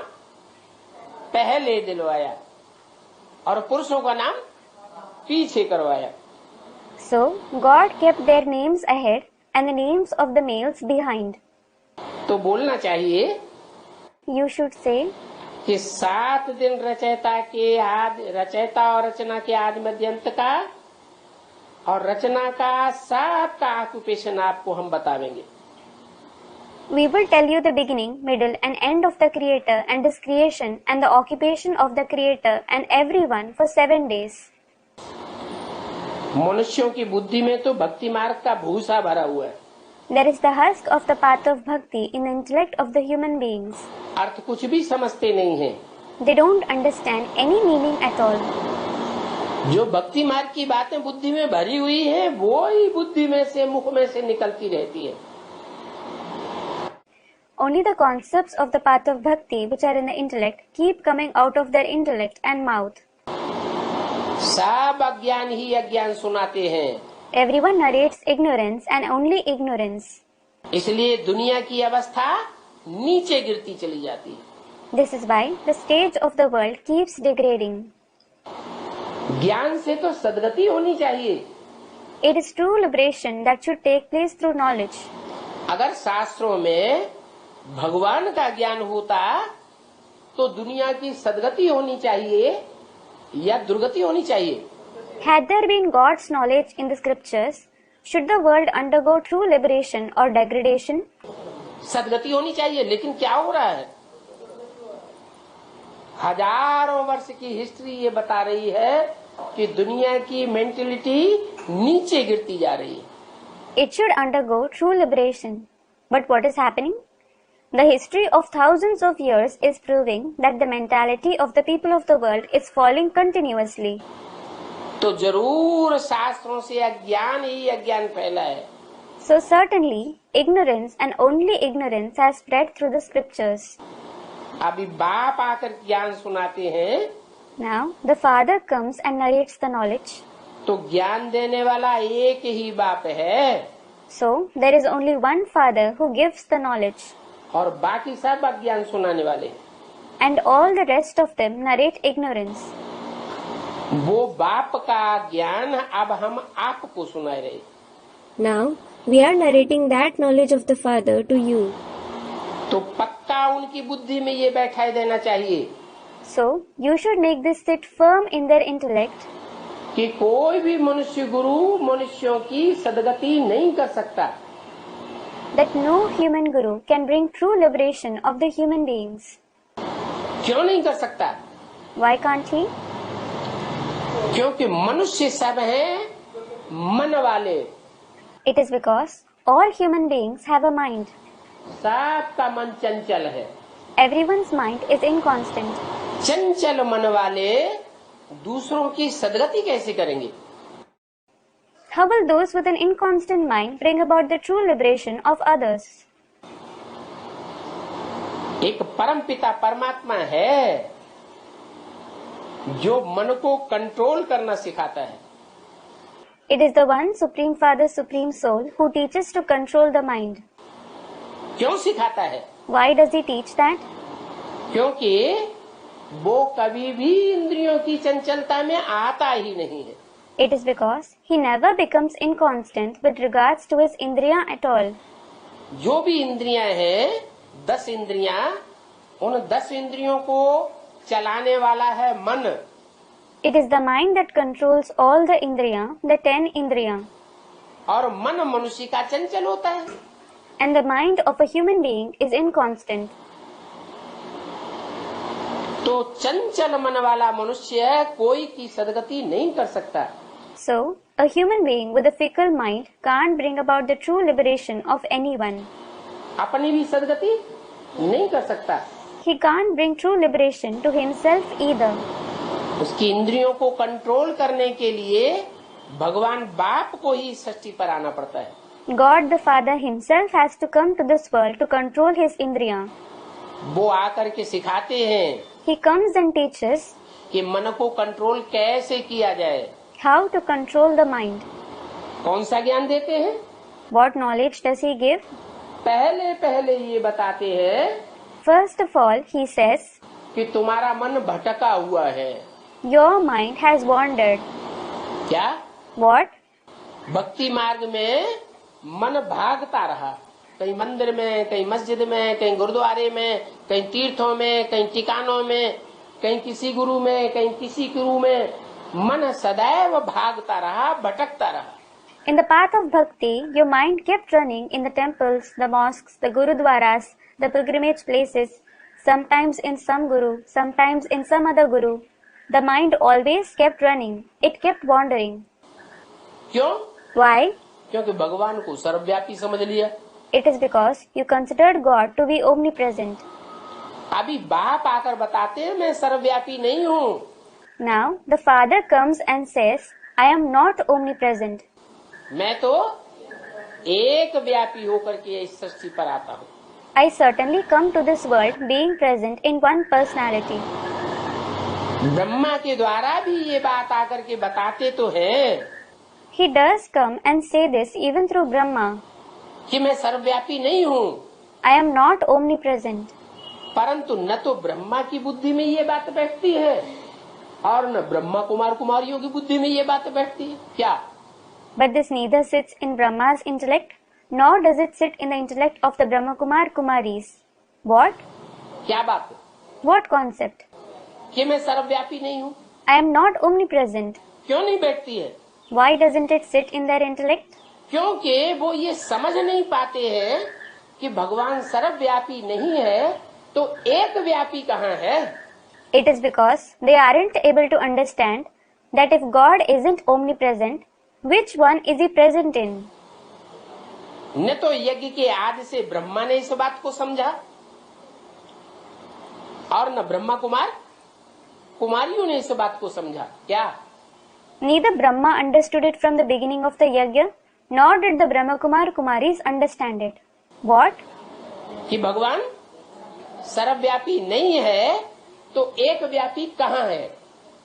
पहले दिलवाया और पुरुषों का नाम पीछे करवाया। So, God kept their names ahead and the names of the males behind. तो बोलना चाहिए You should say, कि 7 दिन रचयिता और रचना के आदि मध्य अंत का और रचना का 7 का ऑक्यूपेशन आपको हम बतावेंगे। we will tell you the beginning, middle and end of the creator and his creation and the occupation of the creator and everyone for 7 days. मनुष्यों की बुद्धि में तो भक्ति मार्ग का भूसा भरा हुआ है। There is the husk of the path of bhakti in the intellect of the human beings. अर्थ कुछ भी समझते नहीं है। They don't understand any meaning at all. जो भक्ति मार्ग की बातें बुद्धि में भरी हुई है वो ही बुद्धि में से मुख में से निकलती रहती है। Only the concepts of the path of bhakti which are in the intellect keep coming out of their intellect and mouth. सब अज्ञान ही अज्ञान सुनाते हैं। Everyone narrates ignorance and only ignorance. इसलिए दुनिया की अवस्था नीचे गिरती चली जाती है। This is why the stage of the world keeps degrading. ज्ञान से तो सद्गति होनी चाहिए। It is true liberation that should take place through knowledge. अगर शास्त्रों में भगवान का ज्ञान होता तो दुनिया की सद्गति होनी चाहिए या दुर्गति होनी चाहिए। Had there been God's knowledge in the scriptures, should the world undergo true liberation or degradation? सद्गति होनी चाहिए, लेकिन क्या हो रहा है? हजारों वर्ष की हिस्ट्री ये बता रही है कि दुनिया की मेंटेलिटी नीचे गिरती जा रही है। It should undergo true liberation. But what is happening? The history of thousands of years is proving that the mentality of the people of the world is falling continuously. तो जरूर शास्त्रों से अज्ञान ही अज्ञान फैला है। So certainly, ignorance and only ignorance has spread through the scriptures. अभी बाप आकर ज्ञान सुनाते हैं। Now, the Father comes and narrates the knowledge. तो ज्ञान देने वाला एक ही बाप है। So, there is only one Father who gives the knowledge. और बाकी सब अज्ञान सुनाने वाले। And all the rest of them narrate ignorance. वो बाप का ज्ञान अब हम आपको सुना रहे। Now, we are narrating that knowledge of the Father to you. तो पक्का उनकी बुद्धि में ये बैठा देना चाहिए So, you should make this sit firm in their intellect कि कोई भी मनुष्य गुरु मनुष्यों की सद्गति नहीं कर सकता। that no human guru can bring true liberation of the human beings. क्यों नहीं कर सकता? Why can't he? क्योंकि मनुष्य सब हैं मन वाले। It is because all human beings have a mind. सबका मन चंचल है। Everyone's mind is inconstant. चंचल मन वाले दूसरों की सद्गति कैसे करेंगे? How will those with an inconstant mind bring about the true liberation of others? एक परम पिता परमात्मा है जो मन को कंट्रोल करना सिखाता है। It is the one Supreme Father, Supreme Soul, who teaches to control the mind. क्यों सिखाता है? Why does he teach that? क्योंकि वो कभी भी इंद्रियों की चंचलता में आता ही नहीं है। It is because he never becomes inconstant with regards to his indriya at all. जो भी इंद्रियां हैं, 10 इंद्रियां, उन 10 इंद्रियों को चलाने वाला है मन। It is the mind that controls all the indriya, the 10 indriya. और मन मनुष्य का चंचल होता है। And the mind of a human being is inconstant. तो चंचल मन वाला मनुष्य कोई की सदगति नहीं कर सकता। So, a human being with a fickle mind can't bring about the true liberation of anyone. अपनी भी सदगति नहीं कर सकता। He can't bring true liberation to himself either. उसकी इंद्रियों को कंट्रोल करने के लिए भगवान बाप को ही सृष्टि पर आना पड़ता है। God the Father himself has to come to this world to control his indriya. वो आकर के सिखाते हैं He comes and teaches कि मन को कंट्रोल कैसे किया जाए। how to control the mind. कौन सा ज्ञान देते हैं? What knowledge does he give? पहले ये बताते हैं First of all, he says, कि तुम्हारा मन भटका हुआ है। your mind has wandered. क्या? What? भक्ति मार्ग में मन भागता रहा, कहीं मंदिर में, कहीं मस्जिद में, कहीं गुरुद्वारे में, कहीं तीर्थों में, कहीं ठिकानों में, कहीं किसी गुरु में, कहीं किसी गुरु में, मन सदैव भागता रहा, भटकता रहा। In the path of bhakti, your mind kept running in the temples, the mosques, the gurudwaras, the pilgrimage places, sometimes in some guru, sometimes in some other guru. The mind always kept running. It kept wandering. क्यों? Why? क्योंकि भगवान को सर्वव्यापी समझ लिया। It is because you considered God to be omnipresent. अभी बाप आकर बताते हैं मैं सर्वव्यापी नहीं हूँ। Now, the Father comes and says, I am not omnipresent. मैं तो एक व्यापी होकर के इस सृष्टि पर आता हूँ। I certainly come to this world being present in one personality. Brahma के द्वारा भी ये बात आकर के बताते तो हैं He does come and say this even through Brahma. कि मैं सर्वव्यापी नहीं हूँ, I am not omnipresent. परंतु न तो ब्रह्मा की बुद्धि में ये बात बैठती है और न ब्रह्मा कुमार कुमारियों की बुद्धि में ये बात बैठती है। क्या? But this neither sits in Brahma's intellect, nor does it sit in the intellect of the Brahma Kumar Kumaris. What? क्या बात है? What concept? कि मैं सर्वव्यापी नहीं हूँ। I am not omnipresent. क्यों नहीं बैठती है? Why doesn't it sit in their intellect? क्योंकि वो ये समझ नहीं पाते हैं कि भगवान सर्वव्यापी नहीं है तो एक व्यापी कहाँ है। It is because they aren't able to understand that if God isn't omnipresent, which one is he present in? न तो यज्ञ के आदि से ब्रह्मा ने इस बात को समझा और न ब्रह्मा कुमार कुमारियों ने इस बात को समझा। क्या? Neither Brahma understood it from the beginning of the yajna, nor did the Brahma Kumar Kumaris understand it. What? कि भगवान सर्वव्यापी नहीं है तो एक व्यापी कहाँ है।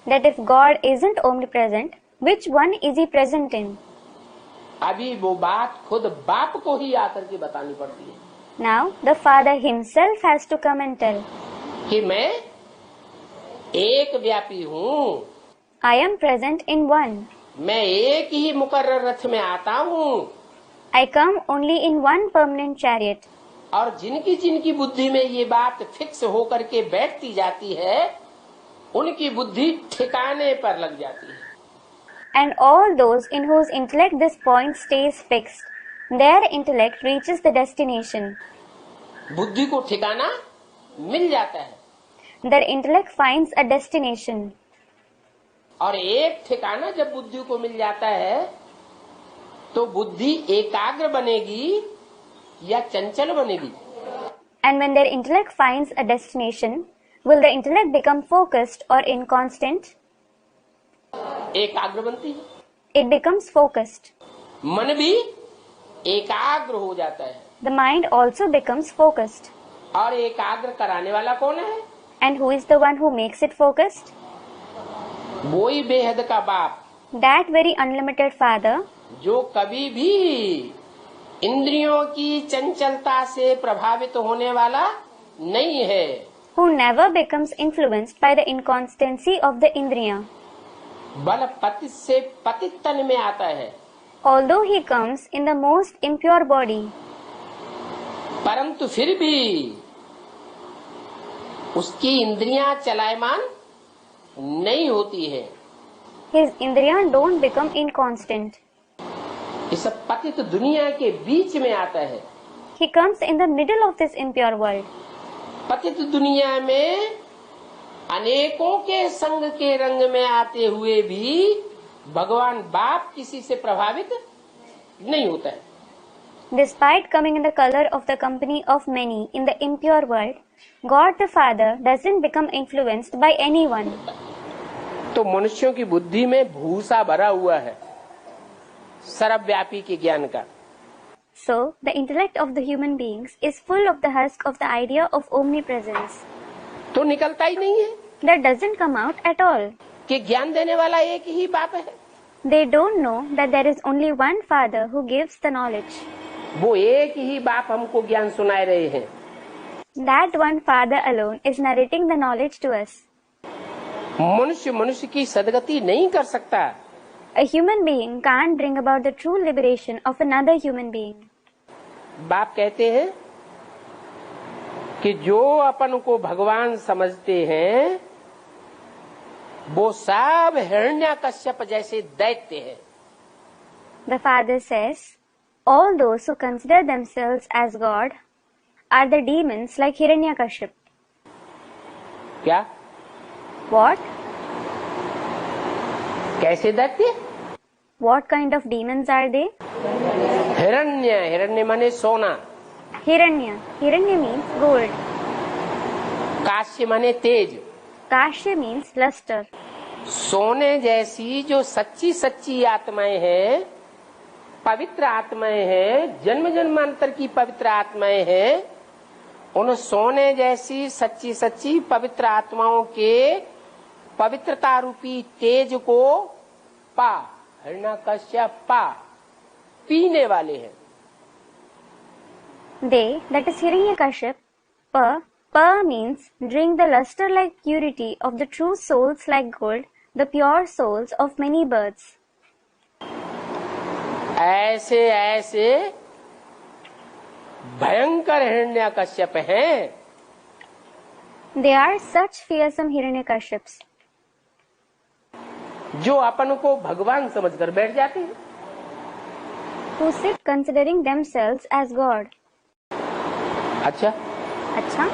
That if God isn't omnipresent, which one is he present in? अभी वो बात खुद बाप को ही आकर के बतानी पड़ती है। Now the Father himself has to come and tell, कि मैं एक व्यापी हूँ, I am present in one. मैं एक ही मुकर्रर रथ में आता हूँ I come only in one permanent chariot. और जिनकी जिनकी बुद्धि में ये बात फिक्स होकर के बैठती जाती है उनकी बुद्धि ठिकाने पर लग जाती है। And all those in whose intellect this point stays fixed, their intellect reaches the destination. बुद्धि को ठिकाना मिल जाता है Their intellect finds a destination. और एक ठिकाना जब बुद्धि को मिल जाता है तो बुद्धि एकाग्र बनेगी या चंचल बनेगी। And when their intellect finds a destination, will the intellect become focused or inconstant? एकाग्र बनती है, It becomes focused. मन भी एकाग्र हो जाता है। The mind also becomes focused. और एकाग्र कराने वाला कौन है? And who is the one who makes it focused? वो ही बेहद का बाप, That very unlimited Father, जो कभी भी इंद्रियों की चंचलता से प्रभावित होने वाला नहीं है, who never becomes influenced by the inconstancy of the Indriya. बल पतित से पतित तन में आता है, Although he comes in the most impure body, परंतु फिर भी उसकी इंद्रियां चलायमान नहीं होती है। his Indriya don't become inconstant. इस पतित दुनिया के बीच में आता है। He comes in the middle of this impure world. पतित दुनिया में अनेकों के संग के रंग में आते हुए भी भगवान बाप किसी से प्रभावित नहीं होता है। Despite coming in the color of the company of many in the impure world, God the Father doesn't become influenced by anyone. तो मनुष्यों की बुद्धि में भूसा भरा हुआ है सर्वव्यापी के ज्ञान का। So, the intellect of the human beings is full of the husk of the idea of omnipresence. तो निकलता ही नहीं है That doesn't come out at all. कि ज्ञान देने वाला एक ही बाप है। They don't know that there is only one Father who gives the knowledge. वो एक ही बाप हमको ज्ञान सुनाए रहे हैं। That one Father alone is narrating the knowledge to us. मनुष्य मनुष्य की सदगति नहीं कर सकता। A human being can't bring about the true liberation of another human being. बाप कहते हैं कि जो अपन को भगवान समझते हैं वो सब हिरण्यकश्यप जैसे दैत्य है। The Father says, all those who consider themselves as God are the demons like Hiranyakashipu. क्या? What? कैसे दैत्य? What kind of demons are they? हिरण्य, हिरण्य माने सोना, Hiranya. Hiranya means gold. काश्य माने तेज। Kashya means luster. सोने जैसी जो सच्ची सच्ची आत्माएं हैं, पवित्र आत्माएं हैं, जन्म जन्मांतर की पवित्र आत्माएं हैं, उन सोने जैसी सच्ची सच्ची पवित्र आत्माओं के पवित्रता रूपी तेज को पा, हिरण्यकश्यप पा, पीने वाले हैं। They, that is Hiranyakashipu, Pa means drink the luster-like purity of the true souls like gold, the pure souls of many birds. ऐसे ऐसे भयंकर हिरण्यकश्यप हैं। They are such fearsome Hiranyakashipus, जो अपन को भगवान समझकर बैठ जाते हैं। who sit considering themselves as God. अच्छा, Acha?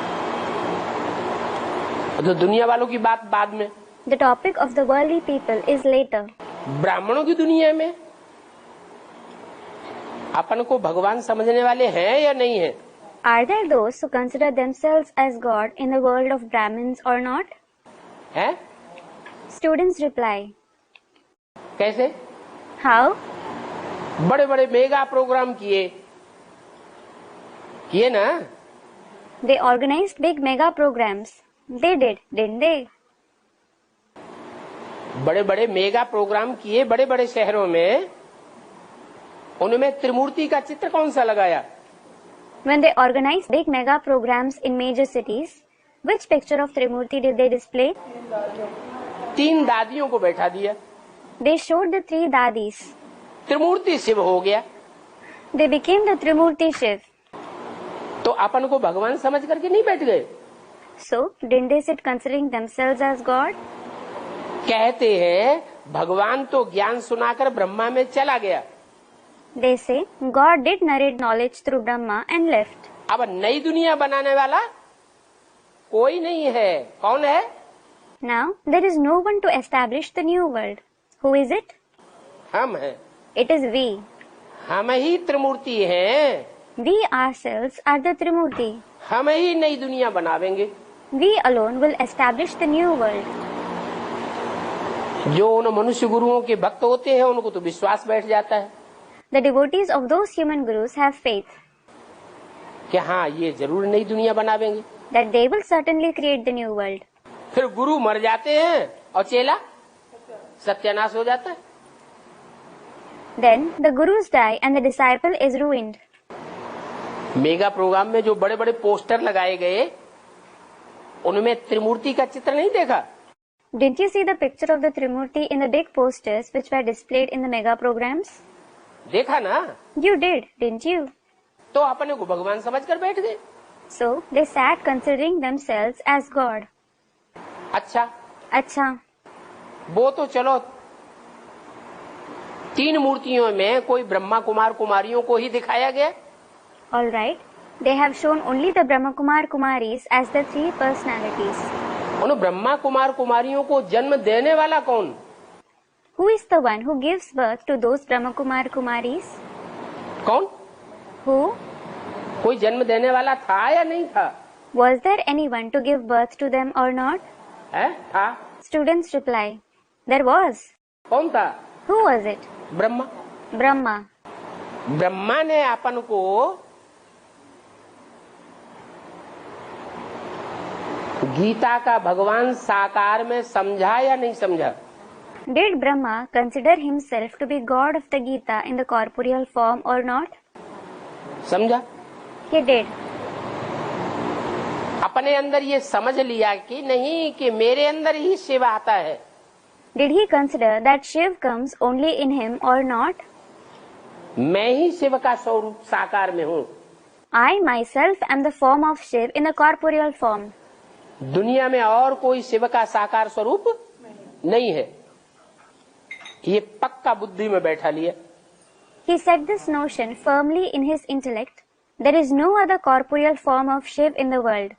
तो दुनिया वालों की बात बाद में। The topic of the worldly people is later. ब्राह्मणों की दुनिया में अपन को भगवान समझने वाले हैं या नहीं है? Are there those who consider themselves as God in the world of Brahmins or not? हैं? Students reply, कैसे? how? बड़े बड़े मेगा प्रोग्राम किए ना? They organized big mega programs. They did, didn't they? बड़े बड़े मेगा प्रोग्राम किए बड़े बड़े शहरों में, उनमें त्रिमूर्ति का चित्र कौन सा लगाया? When they organized big mega programs in major cities, which picture of Trimurti did they display? 3 दादियों को बैठा दिया, They showed the 3 dadis. त्रिमूर्ति शिव हो गया। They became the Trimurti Shiv. तो अपन को भगवान समझ करके नहीं बैठ गए। So, didn't they sit considering themselves as God? कहते हैं भगवान तो ज्ञान सुनाकर ब्रह्मा में चला गया। They say, God did narrate knowledge through Brahma and left. अब नई दुनिया बनाने वाला कोई नहीं है। कौन है? Now, there is no one to establish the new world. Who is it? हम हैं। It is we. हम ही त्रिमूर्ति हैं। We ourselves are the Trimurti. हम ही नई दुनिया बनावेंगे। We alone will establish the new world. जो उन मनुष्य गुरुओं के भक्त होते हैं उनको तो विश्वास बैठ जाता है। The devotees of those human gurus have faith. कि हाँ ये जरूर नई दुनिया बनावेंगे। that they will certainly create the new world. फिर गुरु मर जाते हैं और चेला सत्यानाश हो जाता है। Then the gurus die and the disciple is ruined. Mega programme में जो बड़े बड़े पोस्टर लगाए गए उनमें त्रिमूर्ति का चित्र नहीं देखा? Didn't you see the picture of the Trimurti in the big posters which were displayed in the mega programs? देखा ना? You did, didn't you? तो अपने को भगवान समझकर बैठ गए। So they sat considering themselves as God. अच्छा, वो तो चलो 3 मूर्तियों में कोई ब्रह्मा कुमार कुमारियों को ही दिखाया गया। all right. They have shown only the Brahma Kumar Kumaris as the 3 personalities. उन ब्रह्मा कुमार कुमारियों को जन्म देने वाला कौन? Who is the one who gives birth to those Brahma Kumar Kumaris? कौन? Who? कोई जन्म देने वाला था या नहीं था? Was there anyone to give birth to them or not? है? था। Students reply, there was. कौन था? Who was it? Brahma. Brahma. Brahma ने अपन को गीता का भगवान साकार में समझा या नहीं समझा? Did Brahma consider himself to be God of the Gita in the corporeal form or not? समझा? He did. अपने अंदर ये समझ लिया कि नहीं कि मेरे अंदर ही शिव आता है। Did he consider that Shiv comes only in him or not? मैं ही शिव का स्वरूप साकार में हूँ। I myself am the form of Shiv in the corporeal form. दुनिया में और कोई शिव का साकार स्वरूप नहीं है। ये पक्का बुद्धि में बैठा लिया। He set this notion firmly in his intellect. There is no other corporeal form of Shiv in the world.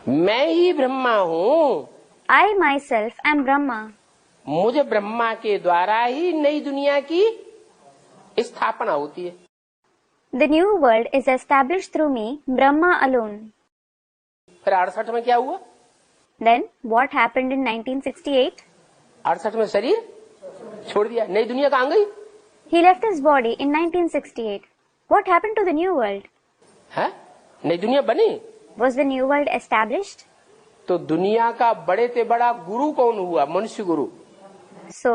मैं ही ब्रह्मा हूँ। I myself am Brahma. मुझे ब्रह्मा के द्वारा ही नई दुनिया की स्थापना होती है। The new world is established through me, Brahma alone. फिर 68 में क्या हुआ? Then what happened in 1968? 68 में शरीर छोड़ दिया, नई दुनिया कहाँ गई? He left his body in 1968. What happened to the new world? है? नई दुनिया बनी? Was the new world established? तो दुनिया का बड़े से बड़ा गुरु कौन हुआ? मनुष्य गुरु। So,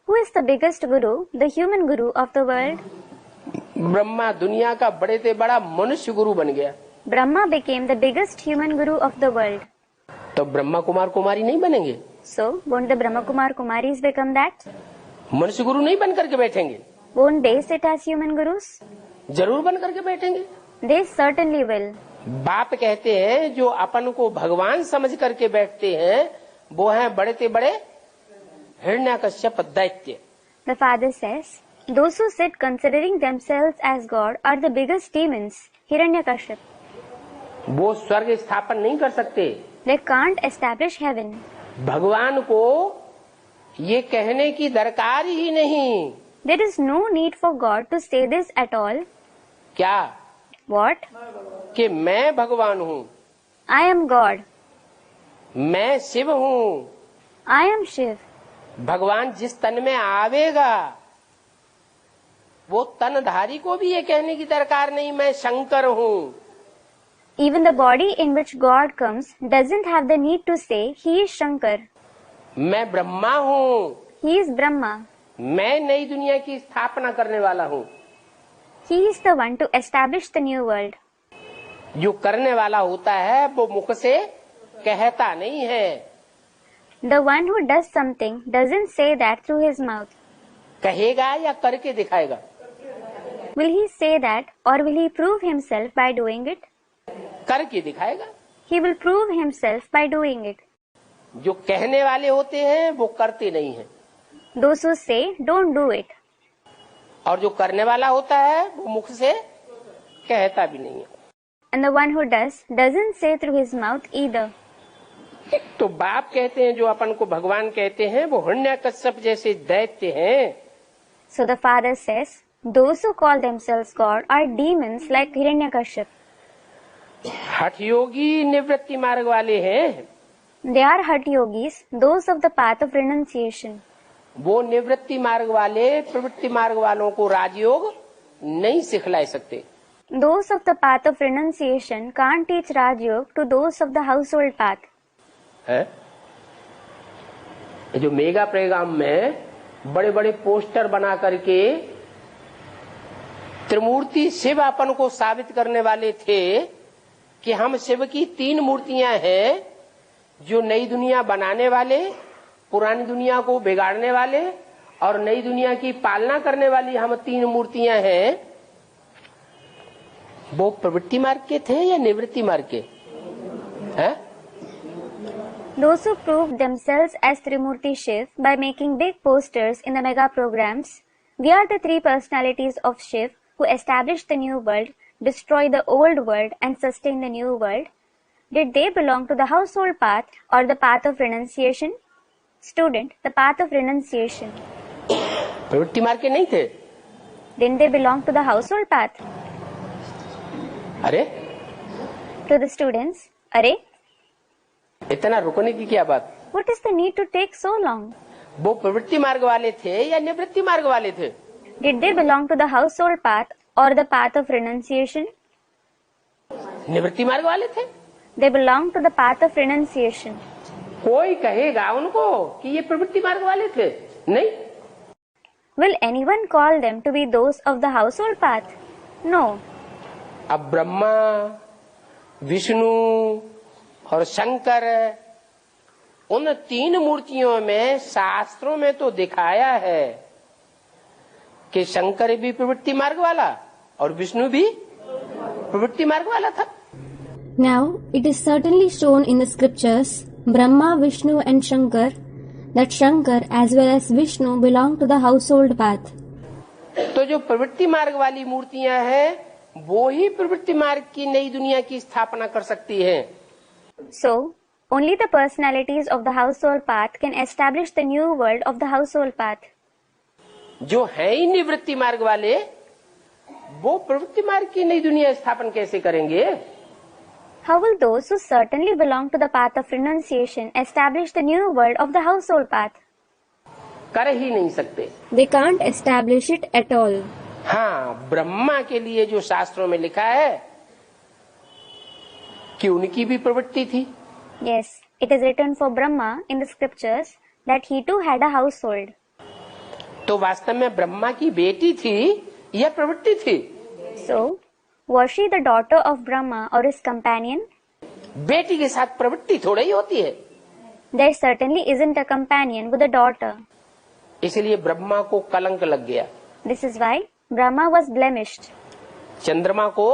who is the biggest guru, the human guru of the world? Brahma दुनिया का बड़े से बड़ा मनुष्य गुरु बन गया। Brahma became the biggest human guru of the world. तो ब्रह्मा कुमार कुमारी नहीं बनेंगे? So, won't the Brahma Kumar Kumaris become that? मनुष्य गुरु नहीं बन करके बैठेंगे? Won't they sit as human gurus? जरूर बन करके बैठेंगे। They certainly will. बाप कहते हैं जो अपन को भगवान समझ करके बैठते हैं वो हैं बड़े से बड़े हिरण्यकश्यप दैत्य। The father says, those who sit considering themselves as God are the biggest demons, Hiranyakashipu. वो स्वर्ग स्थापन नहीं कर सकते। They can't establish heaven. भगवान को ये कहने की दरकार ही नहीं। There is no need for God to say this at all. क्या? What? कि मैं भगवान हूँ, I am God. मैं शिव हूँ। I am Shiv. भगवान जिस तन में आवेगा वो तनधारी को भी ये कहने की दरकार नहीं मैं शंकर हूँ। Even the body in which God comes doesn't have the need to say he is Shankar. मैं ब्रह्मा हूँ। He is Brahma. मैं नई दुनिया की स्थापना करने वाला हूँ। He is the one to establish the new world. जो करने वाला होता है वो मुख से कहता नहीं है। The one who does something doesn't say that through his mouth. कहेगा या करके दिखाएगा? Will he say that or will he prove himself by doing it? करके दिखाएगा। He will prove himself by doing it. जो कहने वाले होते हैं वो करते नहीं हैं। Those who say don't do it. और जो करने वाला होता है वो मुख से कहता भी नहीं है। And the one who does doesn't say through his mouth either. तो बाप कहते हैं जो अपन को भगवान कहते हैं वो हिरण्यकश्यप जैसे दैत्य हैं। So the father says, those who call themselves God are demons like Hiranyakashipu. हठ योगी निवृत्ति मार्ग वाले हैं। They are Hatha yogis, those of the path of renunciation. वो निवृत्ति मार्ग वाले प्रवृत्ति मार्ग वालों को राजयोग नहीं सिखला सकते। Those of the path of renunciation can't teach Raj Yoga to those of the household path. है जो मेगा प्रोग्राम में बड़े बड़े पोस्टर बना करके त्रिमूर्ति शिव अपन को साबित करने वाले थे कि हम शिव की 3 मूर्तियां हैं, जो नई दुनिया बनाने वाले, पुरानी दुनिया को बिगाड़ने वाले और नई दुनिया की पालना करने वाली हम 3 मूर्तियां हैं। वो प्रवृत्ति मार्ग के थे या निवृत्ति मार्ग के हैं? Those who proved themselves as Trimurti Shiv by making big posters in the mega programs, we are the 3 personalities of Shiv who established the new world, destroy the old world and sustain the new world. Did they belong to the household path or the path of renunciation? Student, the path of renunciation. प्रवृत्ति मार्ग के नहीं थे? Didn't they belong to the household path? अरे To the students, Arey, इतना रुकने की क्या बात? what is the need to take so long? वो प्रवृत्ति मार्ग वाले थे या निवृत्ति मार्ग वाले थे? Did they belong to the household path or the path of renunciation? निवृत्ति मार्ग वाले थे। They belong to the path of renunciation. कोई कहेगा उनको कि ये प्रवृत्ति मार्ग वाले थे? नहीं। Will anyone call them to be those of the household path? No. अब ब्रह्मा, विष्णु और शंकर, उन 3 मूर्तियों में शास्त्रों में तो दिखाया है कि शंकर भी प्रवृत्ति मार्ग वाला और विष्णु भी प्रवृत्ति मार्ग वाला था। Now, it is certainly shown in the scriptures, Brahma, Vishnu and Shankar, that Shankar as well as Vishnu belong to the household path. तो जो प्रवृत्ति मार्ग वाली मूर्तियां हैं, वो ही प्रवृत्ति मार्ग की नई दुनिया की स्थापना कर सकती हैं। So, only the personalities of the household path can establish the new world of the household path. जो है ही निवृत्ति मार्ग वाले, वो प्रवृत्ति मार्ग की नई दुनिया स्थापन कैसे करेंगे? How will those who certainly belong to the path of renunciation establish the new world of the household path? कर ही नहीं सकते। They can't establish it at all. हाँ, ब्रह्मा के लिए जो शास्त्रों में लिखा है कि उनकी भी प्रवृत्ति थी। Yes, it is written for Brahma in the scriptures that he too had a household. तो वास्तव में ब्रह्मा की बेटी थी या प्रवृत्ति थी? So, was she the daughter of Brahma or his companion? बेटी के साथ प्रवृत्ति थोड़ा ही होती है। There certainly isn't a companion with a daughter. इसलिए ब्रह्मा को कलंक लग गया। This is why Brahma was blemished. चंद्रमा को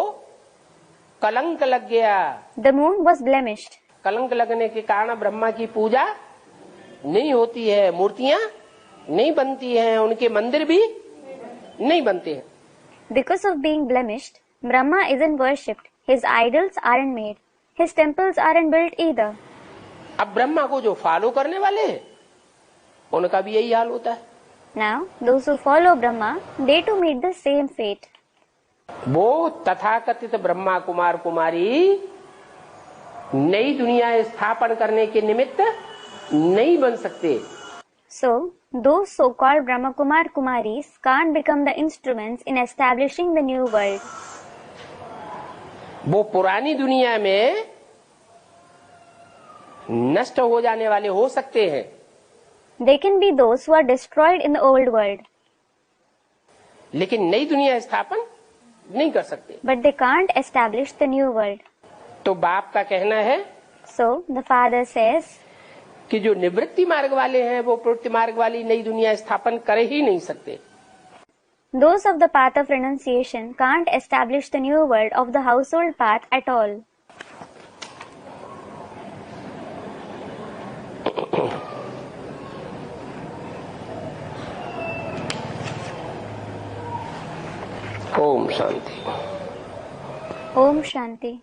कलंक लग गया। The moon was blemished. कलंक लगने के कारण ब्रह्मा की पूजा नहीं होती है, मूर्तियां नहीं बनती हैं, उनके मंदिर भी नहीं बनते हैं। Because of being blemished, Brahma isn't worshipped. His idols aren't made. His temples aren't built either. अब ब्रह्मा को जो फॉलो करने वाले हैं, उनका भी यही हाल होता है। Now, those who follow Brahma, they too meet the same fate. वो तथाकथित ब्रह्मा कुमार कुमारी नई दुनिया स्थापन करने के निमित्त नहीं बन सकते। So, those so-called Brahma Kumar Kumaris can't become the instruments in establishing the new world. वो पुरानी दुनिया में नष्ट हो जाने वाले हो सकते हैं, They can be those who are destroyed in the old world, लेकिन नई दुनिया स्थापन नहीं कर सकते। but they can't establish the new world. तो बाप का कहना है So, the father says, कि जो निवृत्ति मार्ग वाले हैं, वो प्रवृत्ति मार्ग वाली नई दुनिया स्थापन कर ही नहीं सकते। those of the path of renunciation can't establish the new world of the household path at all. Om Shanti. Om Shanti.